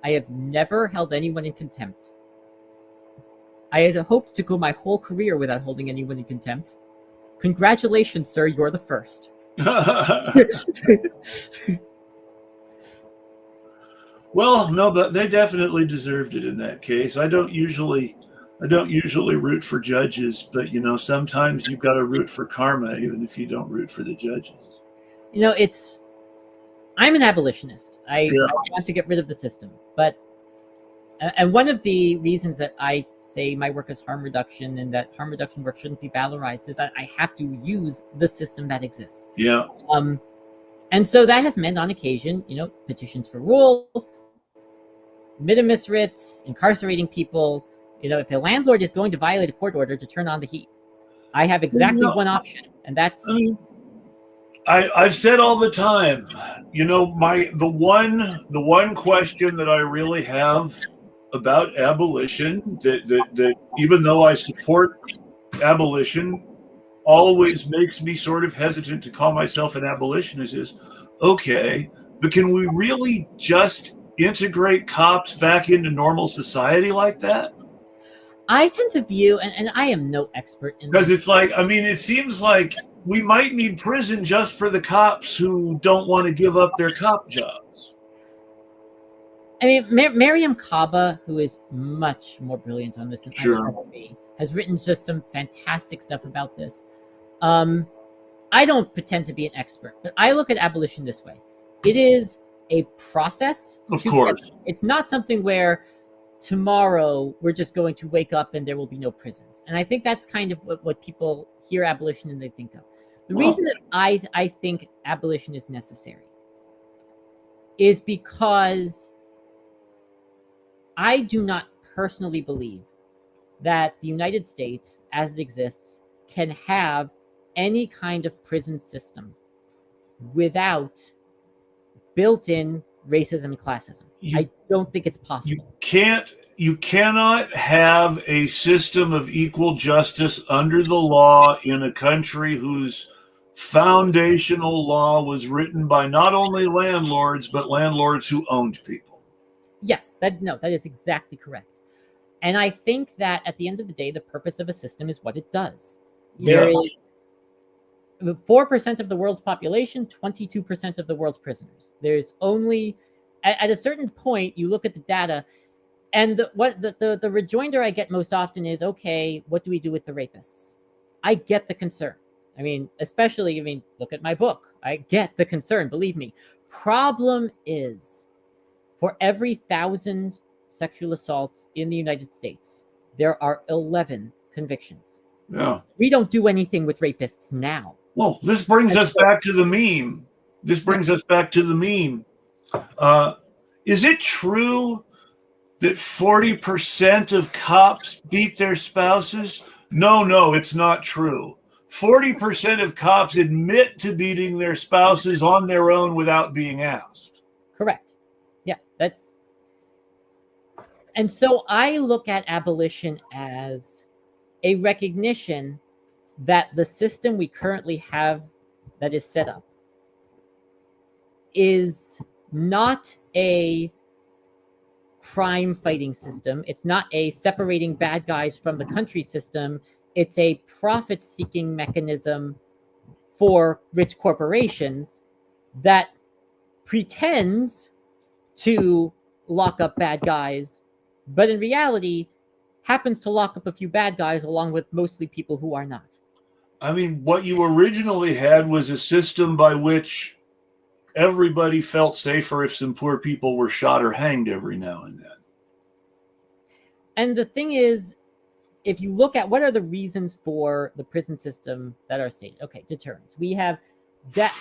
I have never held anyone in contempt. I had hoped to go my whole career without holding anyone in contempt. Congratulations, sir. You're the first. Well, no, but they definitely deserved it in that case. I don't usually root for judges, but sometimes you've got to root for karma, even if you don't root for the judges. I'm an abolitionist. I want to get rid of the system, and one of the reasons that I say my work is harm reduction and that harm reduction work shouldn't be valorized is that I have to use the system that exists. Yeah. And so that has meant on occasion, petitions for rule, minimus writs, incarcerating people. If a landlord is going to violate a court order to turn on the heat, I have exactly one option, and that's. I've said all the time, the one question that I really have about abolition that even though I support abolition always makes me sort of hesitant to call myself an abolitionist is, okay, but can we really just integrate cops back into normal society like that? I tend to view, and I am no expert in this. Because it's like, it seems like we might need prison just for the cops who don't want to give up their cop jobs. Mariam Kaba, who is much more brilliant on this than I will be, has written just some fantastic stuff about this. I don't pretend to be an expert, but I look at abolition this way. It is a process. Of course. It's not something where tomorrow we're just going to wake up and there will be no prisons. And I think that's kind of what people hear abolition and they think of. The reason that I think abolition is necessary is because I do not personally believe that the United States, as it exists, can have any kind of prison system without built-in racism and classism. I don't think it's possible. You cannot have a system of equal justice under the law in a country whose foundational law was written by not only landlords, but landlords who owned people. Yes, that is exactly correct. And I think that at the end of the day, the purpose of a system is what it does. There is 4% of the world's population, 22% of the world's prisoners. There's only, at a certain point, you look at the data, and the rejoinder I get most often is, okay, what do we do with the rapists? I get the concern. Especially, look at my book. I get the concern, believe me. Problem is, for every 1,000 sexual assaults in the United States, there are 11 convictions. Yeah. We don't do anything with rapists now. Well, this brings us back to the meme. Is it true that 40% of cops beat their spouses? No, it's not true. 40% of cops admit to beating their spouses on their own without being asked. Correct. Yeah, and so I look at abolition as a recognition that the system we currently have that is set up is not a crime fighting system. It's not a separating bad guys from the country system. It's a profit seeking mechanism for rich corporations that pretends to lock up bad guys, but in reality happens to lock up a few bad guys along with mostly people who are not. What you originally had was a system by which everybody felt safer if some poor people were shot or hanged every now and then. And the thing is, if you look at what are the reasons for the prison system that are stated, okay, deterrence. We have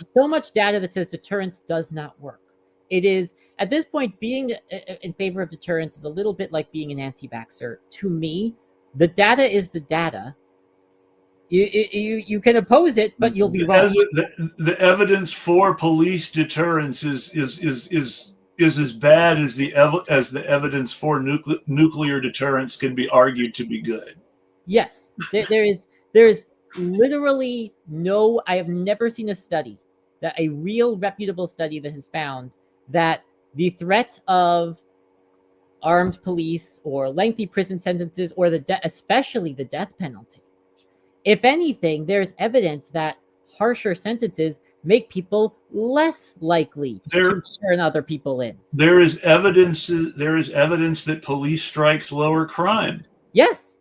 so much data that says deterrence does not work. It is, at this point, being in favor of deterrence is a little bit like being an anti-vaxxer. To me, the data is the data. You can oppose it, but you'll be wrong. The evidence for police deterrence is as bad as the evidence for nuclear deterrence can be argued to be good. Yes, there is literally no. I have never seen a real reputable study that has found that the threat of armed police or lengthy prison sentences or especially the death penalty If anything, there's evidence that harsher sentences make people less likely to turn other people in. There is evidence that police strikes lower crime. Yes.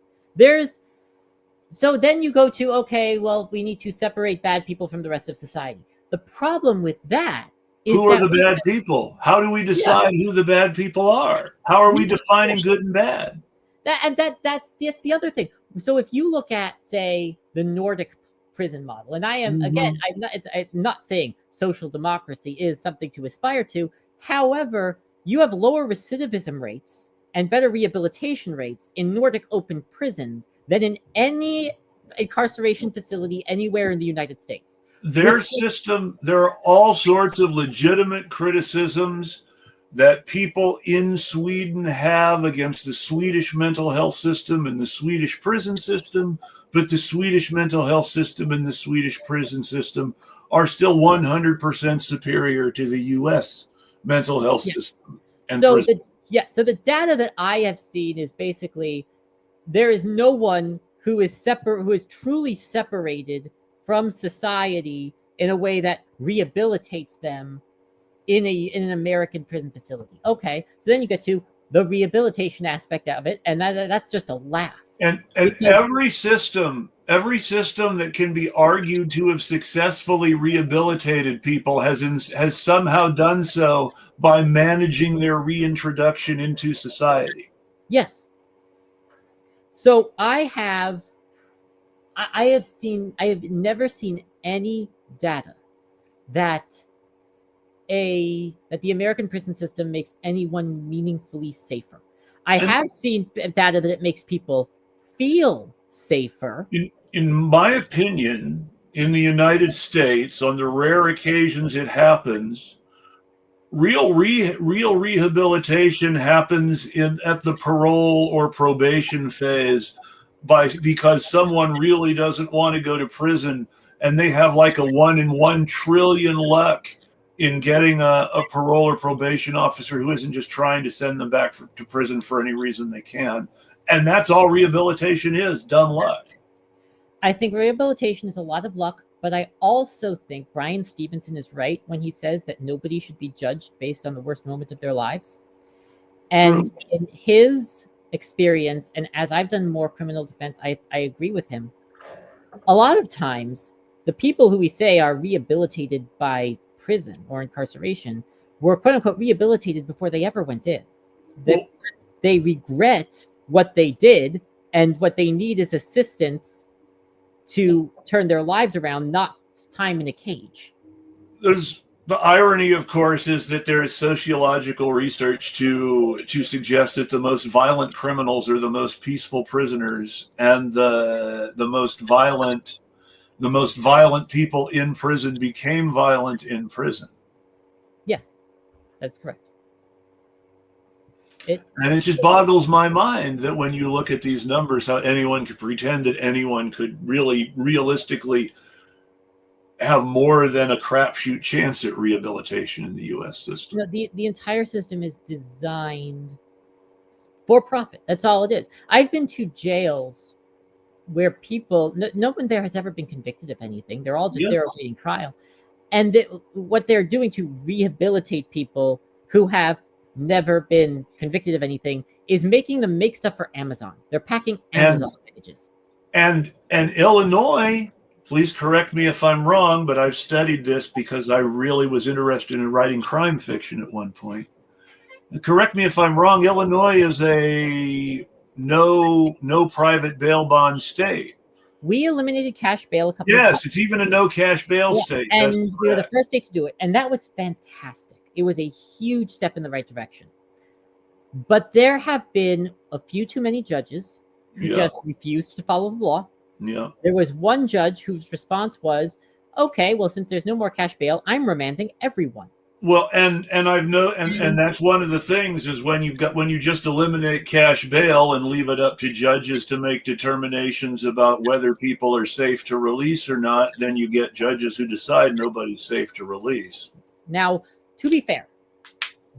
So then you go to, okay, well, we need to separate bad people from the rest of society. The problem with that is who are the bad people? How do we decide who the bad people are? How are we defining good and bad? That's the other thing. So if you look at, say, the Nordic prison model, and I am again, I'm not saying social democracy is something to aspire to. However, you have lower recidivism rates and better rehabilitation rates in Nordic open prisons than in any incarceration facility anywhere in the United States. Their system, there are all sorts of legitimate criticisms that people in Sweden have against the Swedish mental health system and the Swedish prison system, but the Swedish mental health system and the Swedish prison system are still 100% superior to the US mental health system. And so the data that I have seen is basically there is no one who is truly separated from society in a way that rehabilitates them in an American prison facility. Okay, so then you get to the rehabilitation aspect of it, and that's just a laugh. And every system that can be argued to have successfully rehabilitated people has somehow done so by managing their reintroduction into society. Yes. So I have never seen any data that the American prison system makes anyone meaningfully safer. I have seen data that it makes people feel safer. In my opinion, in the United States, on the rare occasions it happens, real rehabilitation happens at the parole or probation phase because someone really doesn't want to go to prison, and they have like a 1 in 1 trillion luck in getting a parole or probation officer who isn't just trying to send them back to prison for any reason they can. And that's all rehabilitation is, dumb luck. I think rehabilitation is a lot of luck, but I also think Brian Stevenson is right when he says that nobody should be judged based on the worst moment of their lives. And in his experience, and as I've done more criminal defense, I agree with him. A lot of times, the people who we say are rehabilitated by prison or incarceration were quote unquote rehabilitated before they ever went in. They regret what they did, and what they need is assistance to turn their lives around, not time in a cage. There's the irony, of course, is that there is sociological research to suggest that the most violent criminals are the most peaceful prisoners, and the most violent people in prison became violent in prison. Yes, that's correct. And it just boggles my mind that when you look at these numbers, how anyone could pretend that anyone could really realistically have more than a crapshoot chance at rehabilitation in the U.S. system. The entire system is designed for profit. That's all it is. I've been to jails where people, no one there has ever been convicted of anything. They're all just there awaiting trial. And what they're doing to rehabilitate people who have never been convicted of anything is making them make stuff for Amazon. They're packing Amazon packages. And Illinois, please correct me if I'm wrong, but I've studied this because I really was interested in writing crime fiction at one point. Correct me if I'm wrong, Illinois is a no private bail bond state. We eliminated cash bail a couple of times. Yes, it's even a no cash bail state. And we were the first state to do it. And that was fantastic. It was a huge step in the right direction. But there have been a few too many judges who just refused to follow the law. Yeah. There was one judge whose response was, okay, well, since there's no more cash bail, I'm remanding everyone. Well, and that's one of the things is when you just eliminate cash bail and leave it up to judges to make determinations about whether people are safe to release or not, then you get judges who decide nobody's safe to release. Now, to be fair,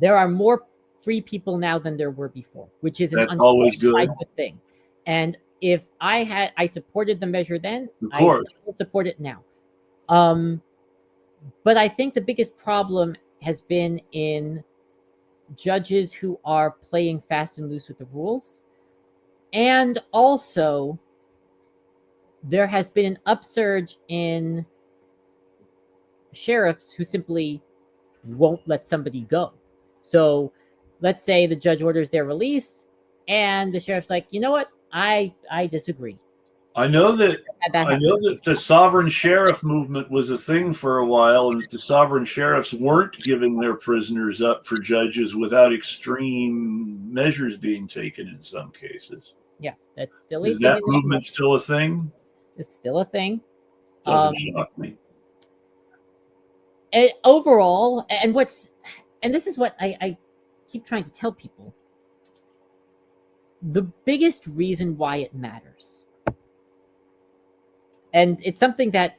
there are more free people now than there were before, which is always good thing. And if I supported the measure then, of course, I still support it now. But I think the biggest problem has been in judges who are playing fast and loose with the rules. And also, there has been an upsurge in sheriffs who simply won't let somebody go. So let's say the judge orders their release and the sheriff's like, you know what? I disagree. I know that the sovereign sheriff movement was a thing for a while, and that the sovereign sheriffs weren't giving their prisoners up for judges without extreme measures being taken in some cases. Yeah, that's still Is that movement still a thing? It's still a thing. Doesn't shock me. Overall, and this is what I keep trying to tell people. The biggest reason why it matters, and it's something that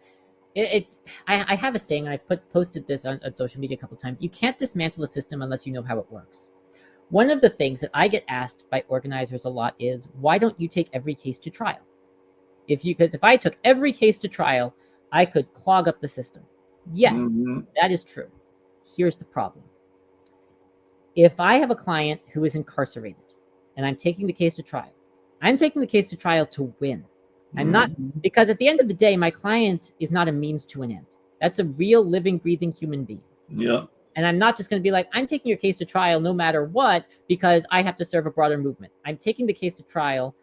I have a saying, and I posted this on social media a couple times. You can't dismantle a system unless you know how it works. One of the things that I get asked by organizers a lot is, why don't you take every case to trial? Because if I took every case to trial, I could clog up the system. Yes, that is true. Here's the problem. If I have a client who is incarcerated and I'm taking the case to trial, I'm taking the case to trial to win. I'm not, because at the end of the day, my client is not a means to an end. That's a real living, breathing human being. Yeah. And I'm not just going to be like, I'm taking your case to trial no matter what, because I have to serve a broader movement. I'm taking the case to trial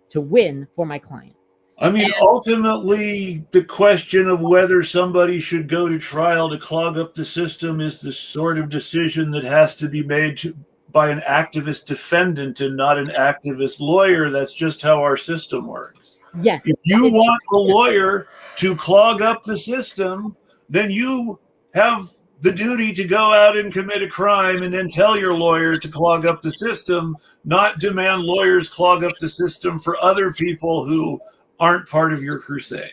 to win for my client. I mean, ultimately, the question of whether somebody should go to trial to clog up the system is the sort of decision that has to be made by an activist defendant and not an activist lawyer. That's just how our system works. Yes. If you want a lawyer to clog up the system, then you have the duty to go out and commit a crime and then tell your lawyer to clog up the system, not demand lawyers clog up the system for other people who aren't part of your crusade.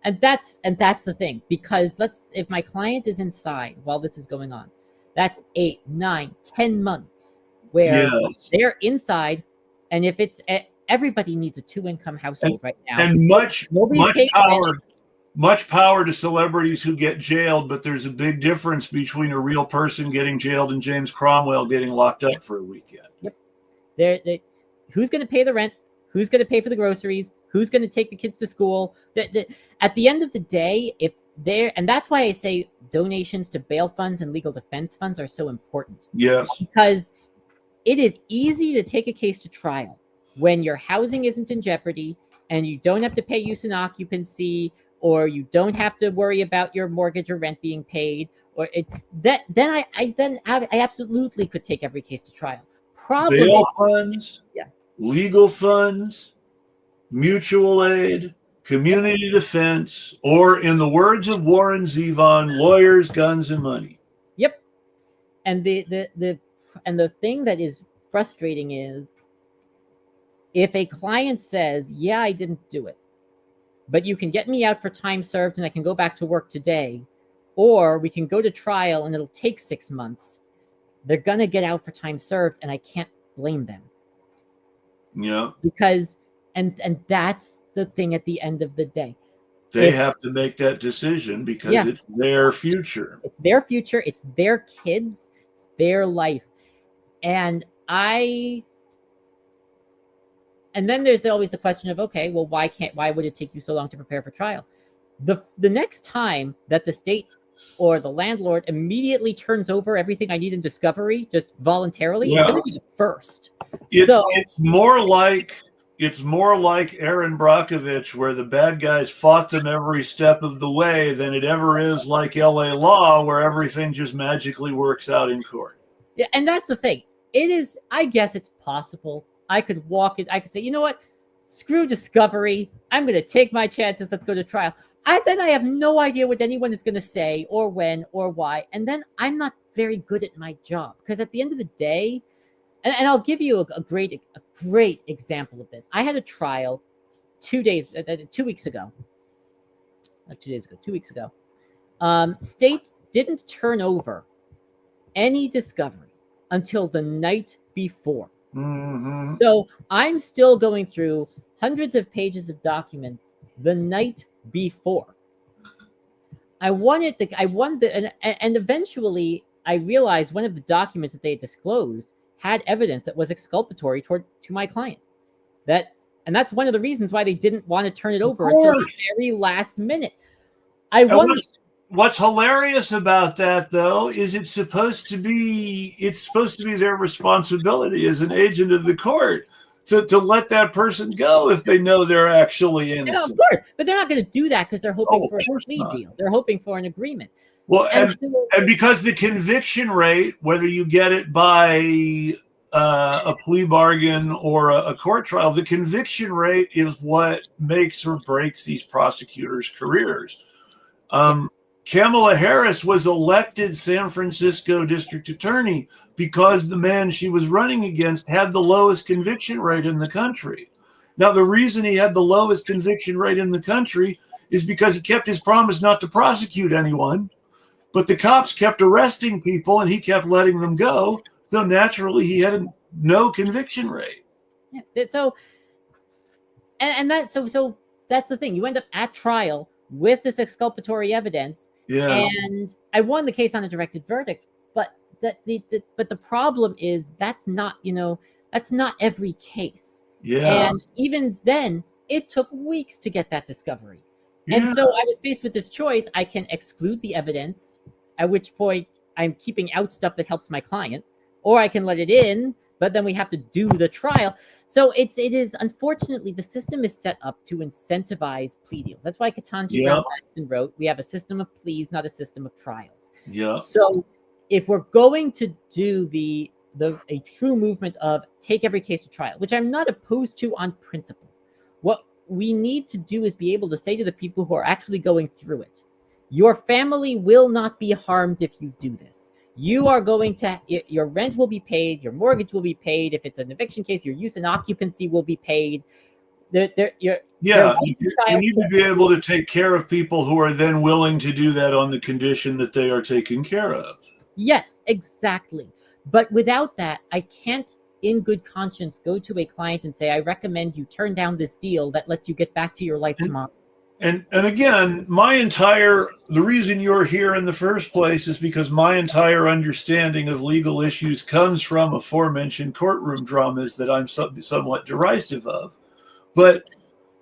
And that's the thing, because if my client is inside while this is going on, that's 8, 9, 10 months where they're inside. And if it's everybody needs a 2-income household right now, and much power to celebrities who get jailed, but there's a big difference between a real person getting jailed and James Cromwell getting locked up for a weekend. Yep. Who's going to pay the rent? Who's going to pay for the groceries? Who's going to take the kids to school? At the end of the day, and that's why I say donations to bail funds and legal defense funds are so important. Yes. Because it is easy to take a case to trial when your housing isn't in jeopardy and you don't have to pay use and occupancy, or you don't have to worry about your mortgage or rent being paid. Then I absolutely could take every case to trial. Bail funds, legal funds, mutual aid, community defense, or in the words of Warren Zevon, lawyers, guns, and money. Yep. And the thing that is frustrating is, if a client says, yeah, I didn't do it, but you can get me out for time served and I can go back to work today, or we can go to trial and it'll take 6 months, they're going to get out for time served, and I can't blame them. Yeah. Because and that's the thing at the end of the day. They have to make that decision because it's their future. It's their future. It's their kids. It's their life. And then there's always the question of, okay, well, why would it take you so long to prepare for trial? The next time that the state or the landlord immediately turns over everything I need in discovery, just voluntarily, it's going to be the first. It's more like Aaron Brockovich, where the bad guys fought them every step of the way, than it ever is like LA Law, where everything just magically works out in court. Yeah, and that's the thing. I guess it's possible. I could walk it. I could say, you know what? Screw discovery. I'm going to take my chances. Let's go to trial. Then I have no idea what anyone is going to say or when or why. And then I'm not very good at my job, because at the end of the day, and I'll give you a great example of this. I had a trial 2 weeks ago. Not 2 days ago, 2 weeks ago. State didn't turn over any discovery until the night before. Mm-hmm. So I'm still going through hundreds of pages of documents the night before. And eventually I realized one of the documents that they had disclosed had evidence that was exculpatory to my client. And that's one of the reasons why they didn't want to turn it over until the very last minute. What's hilarious about that, though, is it's supposed to be their responsibility as an agent of the court to let that person go if they know they're actually innocent. Yeah, of course, but they're not going to do that because they're hoping for a plea deal. They're hoping for an agreement. Well, and because the conviction rate, whether you get it by a plea bargain or a court trial, the conviction rate is what makes or breaks these prosecutors' careers. Kamala Harris was elected San Francisco district attorney because the man she was running against had the lowest conviction rate in the country. Now, the reason he had the lowest conviction rate in the country is because he kept his promise not to prosecute anyone, but the cops kept arresting people and he kept letting them go. So naturally, he had no conviction rate. Yeah. So that's the thing. You end up at trial with this exculpatory evidence. Yeah. And I won the case on a directed verdict, but the problem is that's not every case. Yeah. And even then, it took weeks to get that discovery. Yeah. And so I was faced with this choice. I can exclude the evidence, at which point I'm keeping out stuff that helps my client, or I can let it in, but then we have to do the trial. So it is unfortunately the system is set up to incentivize plea deals. That's why Ketanji Brown Jackson wrote, "We have a system of pleas, not a system of trials." Yeah. So if we're going to do a true movement of take every case to trial, which I'm not opposed to on principle, what we need to do is be able to say to the people who are actually going through it, your family will not be harmed if you do this. You are going to, your rent will be paid, your mortgage will be paid. If it's an eviction case, your use and occupancy will be paid. You need to be able to take care of people who are then willing to do that on the condition that they are taken care of. Yes, exactly. But without that, I can't, in good conscience, go to a client and say, I recommend you turn down this deal that lets you get back to your life tomorrow. And again, the reason you're here in the first place is because my entire understanding of legal issues comes from aforementioned courtroom dramas that I'm somewhat derisive of. But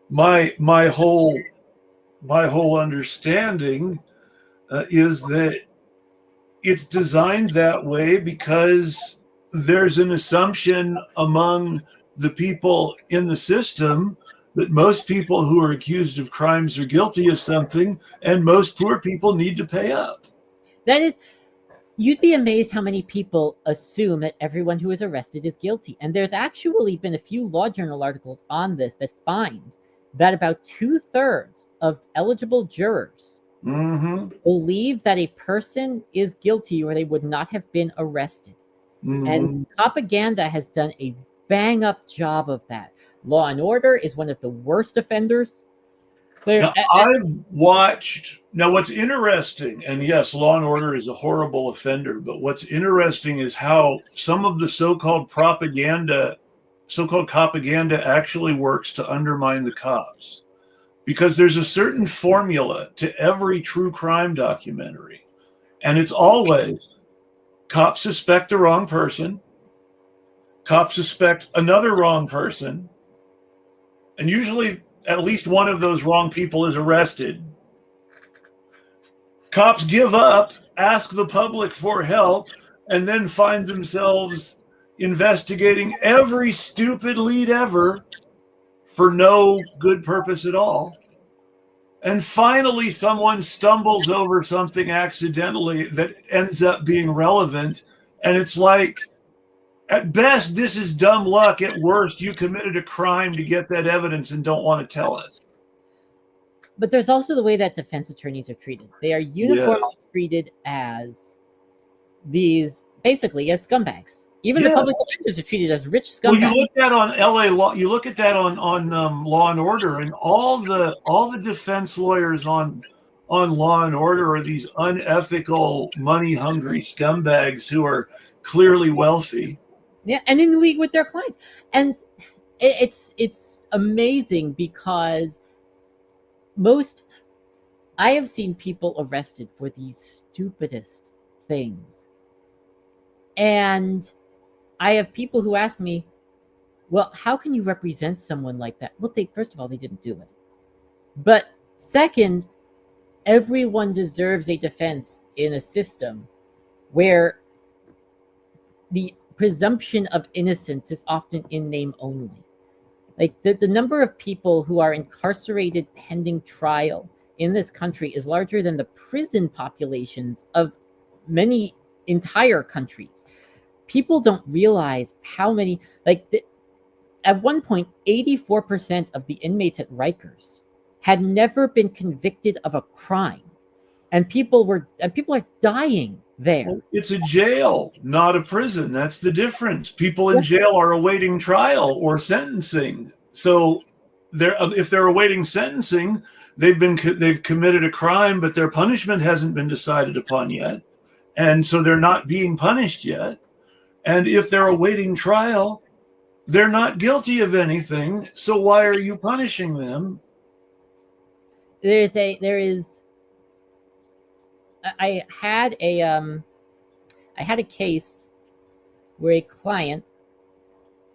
my whole understanding is that it's designed that way because there's an assumption among the people in the system that most people who are accused of crimes are guilty of something, and most poor people need to pay up. You'd be amazed how many people assume that everyone who is arrested is guilty. And there's actually been a few law journal articles on this that find that about 2/3 of eligible jurors believe that a person is guilty or they would not have been arrested. And propaganda has done a bang-up job of that. Law and Order is one of the worst offenders. I've watched. Now, what's interesting, and yes, Law and Order is a horrible offender, but what's interesting is how some of the so-called propaganda actually works to undermine the cops. Because there's a certain formula to every true crime documentary. And it's always cops suspect the wrong person, cops suspect another wrong person, and usually at least one of those wrong people is arrested. Cops give up, ask the public for help, and then find themselves investigating every stupid lead ever for no good purpose at all. And finally, someone stumbles over something accidentally that ends up being relevant. And it's like, at best, this is dumb luck. At worst, you committed a crime to get that evidence and don't want to tell us. But there's also the way that defense attorneys are treated. They are uniformly treated as basically as scumbags. Even the public defenders are treated as rich scumbags. Well, you look at on LA Law. You look at that on Law and Order, and all the defense lawyers on Law and Order are these unethical, money-hungry scumbags who are clearly wealthy. Yeah, and in league with their clients. And it's amazing because I have seen people arrested for the stupidest things. And I have people who ask me, well, how can you represent someone like that? Well, first of all, they didn't do it. But second, everyone deserves a defense in a system where the presumption of innocence is often in name only. Like the number of people who are incarcerated pending trial in this country is larger than the prison populations of many entire countries. People don't realize how many, at one point, 84% of the inmates at Rikers had never been convicted of a crime. And people are dying there. Well, it's a jail, not a prison. That's the difference. People in jail are awaiting trial or sentencing. So if they're awaiting sentencing, they've committed a crime, but their punishment hasn't been decided upon yet. And so they're not being punished yet. And if they're awaiting trial, they're not guilty of anything. So why are you punishing them? I had a case where a client,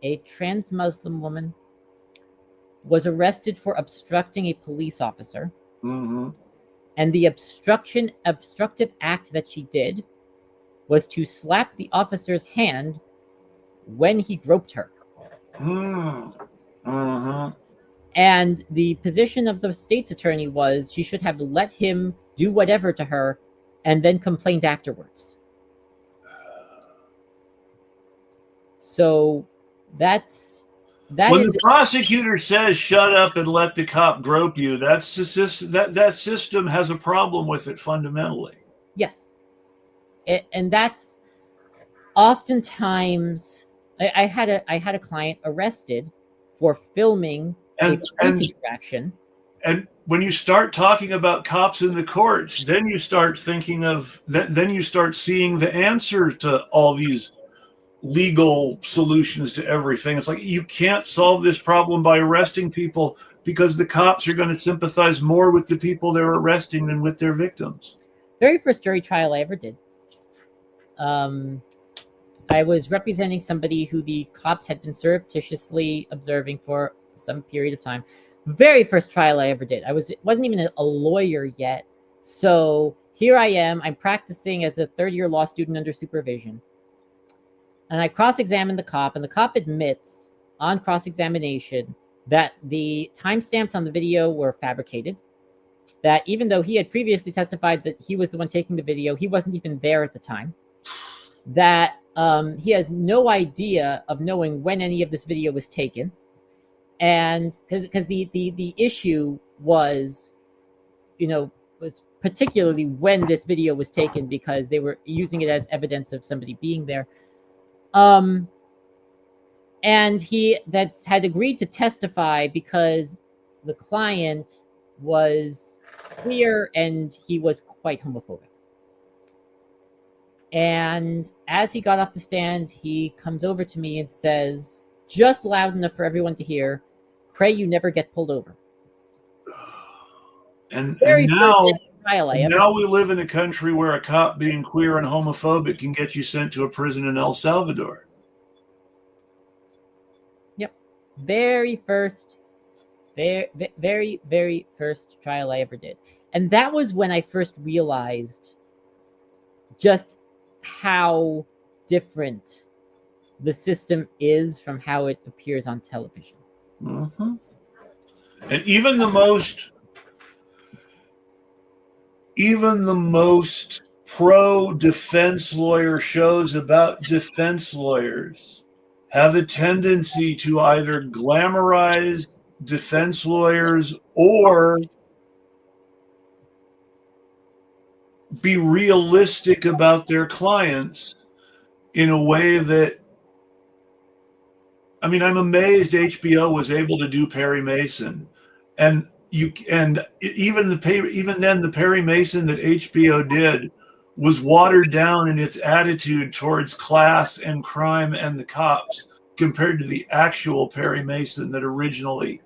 a trans Muslim woman, was arrested for obstructing a police officer. Mm-hmm. And the obstructive act that she did was to slap the officer's hand when he groped her. Mm-hmm. And the position of the state's attorney was she should have let him do whatever to her and then complained afterwards. So when the prosecutor says shut up and let the cop grope you, that's the system, that system has a problem with it fundamentally. Yes. And that's oftentimes I had a client arrested for filming a police extraction. And when you start talking about cops in the courts, then you start thinking of then you start seeing the answer to all these legal solutions to everything. It's like you can't solve this problem by arresting people because the cops are going to sympathize more with the people they're arresting than with their victims. Very first jury trial I ever did. I was representing somebody who the cops had been surreptitiously observing for some period of time. Very first trial I ever did. Wasn't even a lawyer yet. So here I am. I'm practicing as a third-year law student under supervision. And I cross-examined the cop, and the cop admits on cross-examination that the timestamps on the video were fabricated, that even though he had previously testified that he was the one taking the video, he wasn't even there at the time, that he has no idea of knowing when any of this video was taken. And because the issue was particularly when this video was taken, because they were using it as evidence of somebody being there. And he had agreed to testify because the client was queer and he was quite homophobic. And as he got off the stand, he comes over to me and says, just loud enough for everyone to hear, "Pray you never get pulled over." And now we live in a country where a cop being queer and homophobic can get you sent to a prison in El Salvador. Yep. Very first trial I ever did. And that was when I first realized just how different the system is from how it appears on television. Mm-hmm. And even the most pro-defense lawyer shows about defense lawyers have a tendency to either glamorize defense lawyers or be realistic about their clients in a way that, I mean, I'm amazed HBO was able to do Perry Mason, and even then the Perry Mason that HBO did was watered down in its attitude towards class and crime and the cops. compared to the actual Perry Mason that originally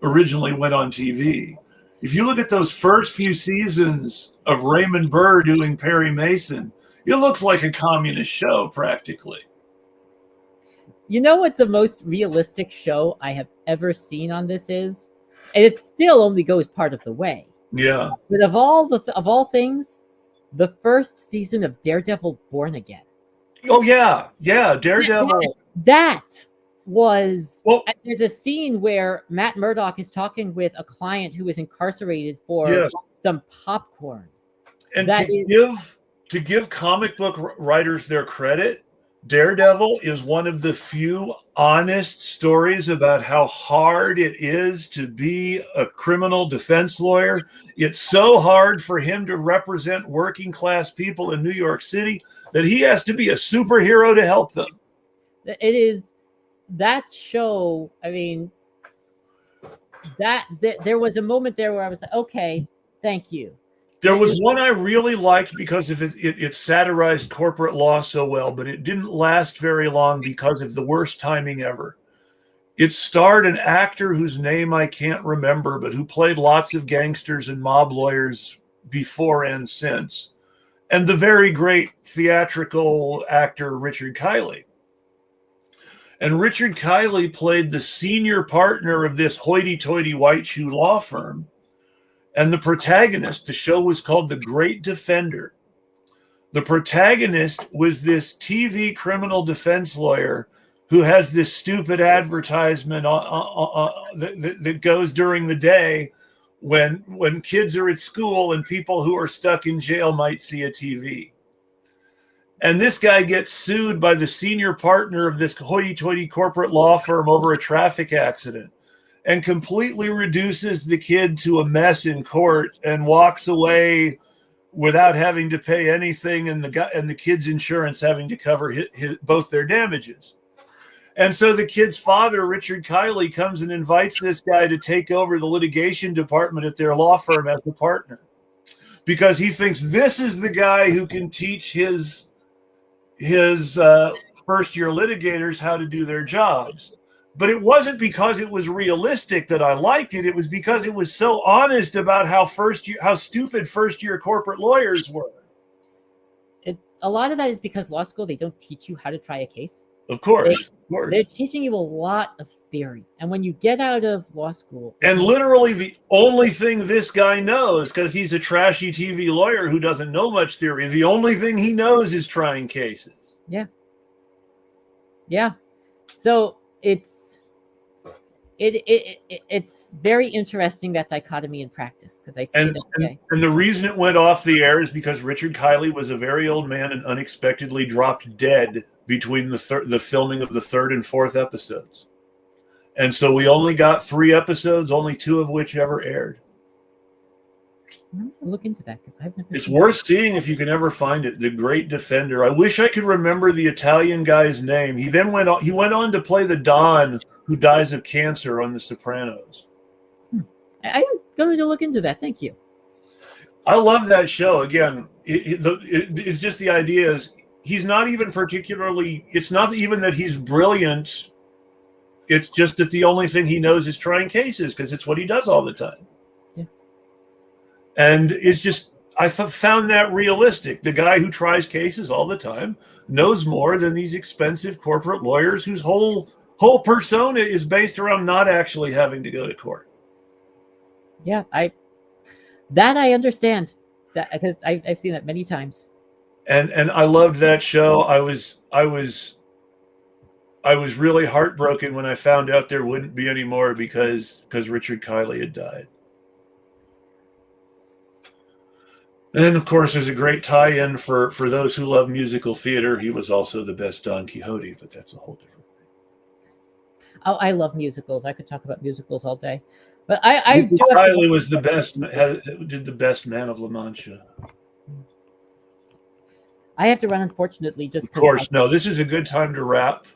went on TV. If you look at those first few seasons of Raymond Burr doing Perry Mason, it looks like a communist show practically. You know what the most realistic show I have ever seen on this is? And it still only goes part of the way. Yeah. But of all things, the first season of Daredevil Born Again. Oh yeah, Daredevil. That was. Well, there's a scene where Matt Murdock is talking with a client who is incarcerated for some popcorn. And to give comic book writers their credit, Daredevil is one of the few honest stories about how hard it is to be a criminal defense lawyer. It's so hard for him to represent working class people in New York City that he has to be a superhero to help them. It is that show. I mean, that there was a moment there where I was like, okay, thank you. There was one I really liked because of it satirized corporate law so well, but it didn't last very long because of the worst timing ever. It starred an actor whose name I can't remember, but who played lots of gangsters and mob lawyers before and since. And the very great theatrical actor, Richard Kiley. And Richard Kiley played the senior partner of this hoity-toity white shoe law firm. And the protagonist, the show was called The Great Defender. The protagonist was this TV criminal defense lawyer who has this stupid advertisement that goes during the day when kids are at school and people who are stuck in jail might see a TV. And this guy gets sued by the senior partner of this hoity-toity corporate law firm over a traffic accident, and completely reduces the kid to a mess in court and walks away without having to pay anything, and the kid's insurance having to cover both their damages. And so the kid's father, Richard Kiley, comes and invites this guy to take over the litigation department at their law firm as a partner, because he thinks this is the guy who can teach his first-year litigators how to do their jobs. But it wasn't because it was realistic that I liked it. It was because it was so honest about how stupid first-year corporate lawyers were. A lot of that is because law school, they don't teach you how to try a case. Of course. They're teaching you a lot of theory. And when you get out of law school... And literally the only thing this guy knows, because he's a trashy TV lawyer who doesn't know much theory, the only thing he knows is trying cases. Yeah. Yeah. So it's very interesting, that dichotomy in practice, because I see it every day. And the reason it went off the air is because Richard Kiley was a very old man and unexpectedly dropped dead between the filming of the third and fourth episodes. And so we only got 3 episodes, only 2 of which ever aired. I'm gonna look into that, because I've never. It's worth seeing if you can ever find it. The Great Defender. I wish I could remember the Italian guy's name. He went on to play the Don who dies of cancer on The Sopranos. I'm going to look into that. Thank you. I love that show. Again, it's just the idea is he's not even particularly. It's not even that he's brilliant. It's just that the only thing he knows is trying cases, because it's what he does all the time. Yeah. And it's just, I found that realistic. The guy who tries cases all the time knows more than these expensive corporate lawyers whose whole persona is based around not actually having to go to court. Yeah, I understand that, because I've seen that many times. And I loved that show. I was really heartbroken when I found out there wouldn't be any more because Richard Kiley had died. And of course, there's a great tie-in for those who love musical theater. He was also the best Don Quixote, but that's a whole different thing. Oh, I love musicals. I could talk about musicals all day. But Kiley was the best. Did the best Man of La Mancha. I have to run, unfortunately. Just of course, no. This is a good time to wrap.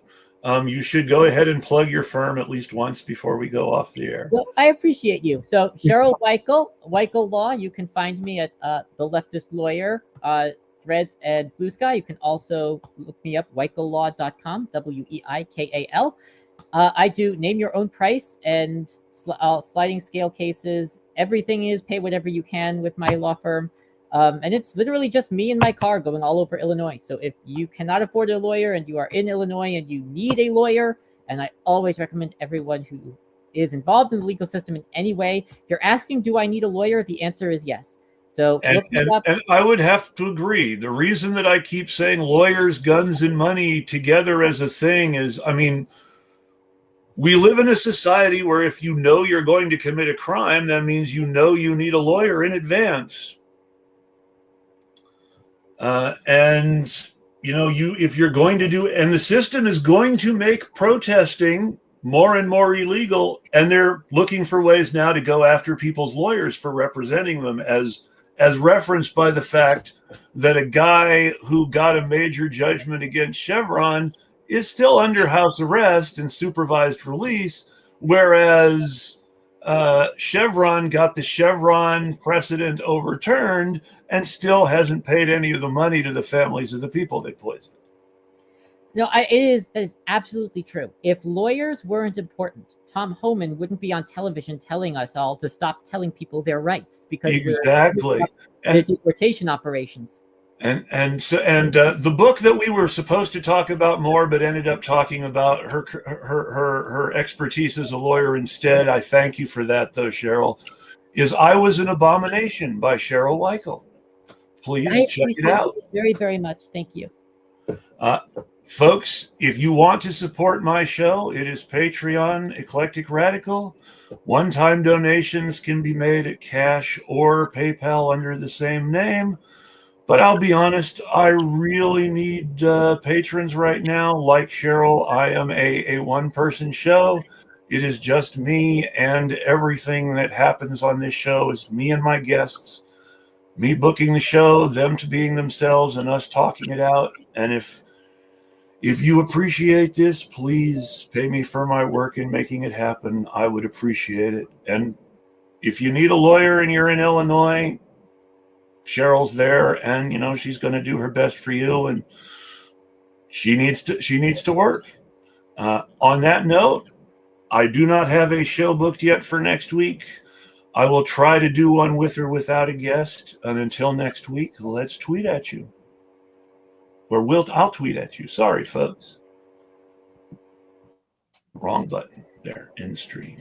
You should go ahead and plug your firm at least once before we go off the air. Well, I appreciate you. So, Sheryl Weikal, Weikal Law. You can find me at The Leftist Lawyer. Threads and Blue Sky. You can also look me up, weikallaw.com, Weikal. I do name your own price and sliding scale cases. Everything is pay whatever you can with my law firm. And it's literally just me and my car going all over Illinois. So if you cannot afford a lawyer and you are in Illinois and you need a lawyer, and I always recommend everyone who is involved in the legal system in any way, if you're asking, do I need a lawyer? The answer is yes. So and I would have to agree. The reason that I keep saying lawyers, guns, and money together as a thing is, I mean, we live in a society where if you know you're going to commit a crime, that means you know you need a lawyer in advance. And you know, if you're going to do, and the system is going to make protesting more and more illegal, and they're looking for ways now to go after people's lawyers for representing them, as referenced by the fact that a guy who got a major judgment against Chevron is still under house arrest and supervised release, whereas Chevron got the Chevron precedent overturned and still hasn't paid any of the money to the families of the people they poisoned. No, that is absolutely true. If lawyers weren't important, Tom Homan wouldn't be on television telling us all to stop telling people their rights because exactly the deportation operations. And the book that we were supposed to talk about more, but ended up talking about her expertise as a lawyer instead. I thank you for that, though, Sheryl. Is I Was an Abomination by Sheryl Weikal. Please check it out. Very, very much. Thank you. Folks, if you want to support my show, it is Patreon, Eclectic Radical. One-time donations can be made at Cash or PayPal under the same name. But I'll be honest, I really need patrons right now. Like Sheryl, I am a one-person show. It is just me, and everything that happens on this show is me and my guests. Me booking the show, them to being themselves, and us talking it out. And if you appreciate this, please pay me for my work in making it happen. I would appreciate it. And if you need a lawyer and you're in Illinois, Cheryl's there, and you know she's going to do her best for you, and she needs to work. On that note, I do not have a show booked yet for next week. I will try to do one with or without a guest. And until next week, let's tweet at you. Or I'll tweet at you. Sorry, folks. Wrong button. There, end stream.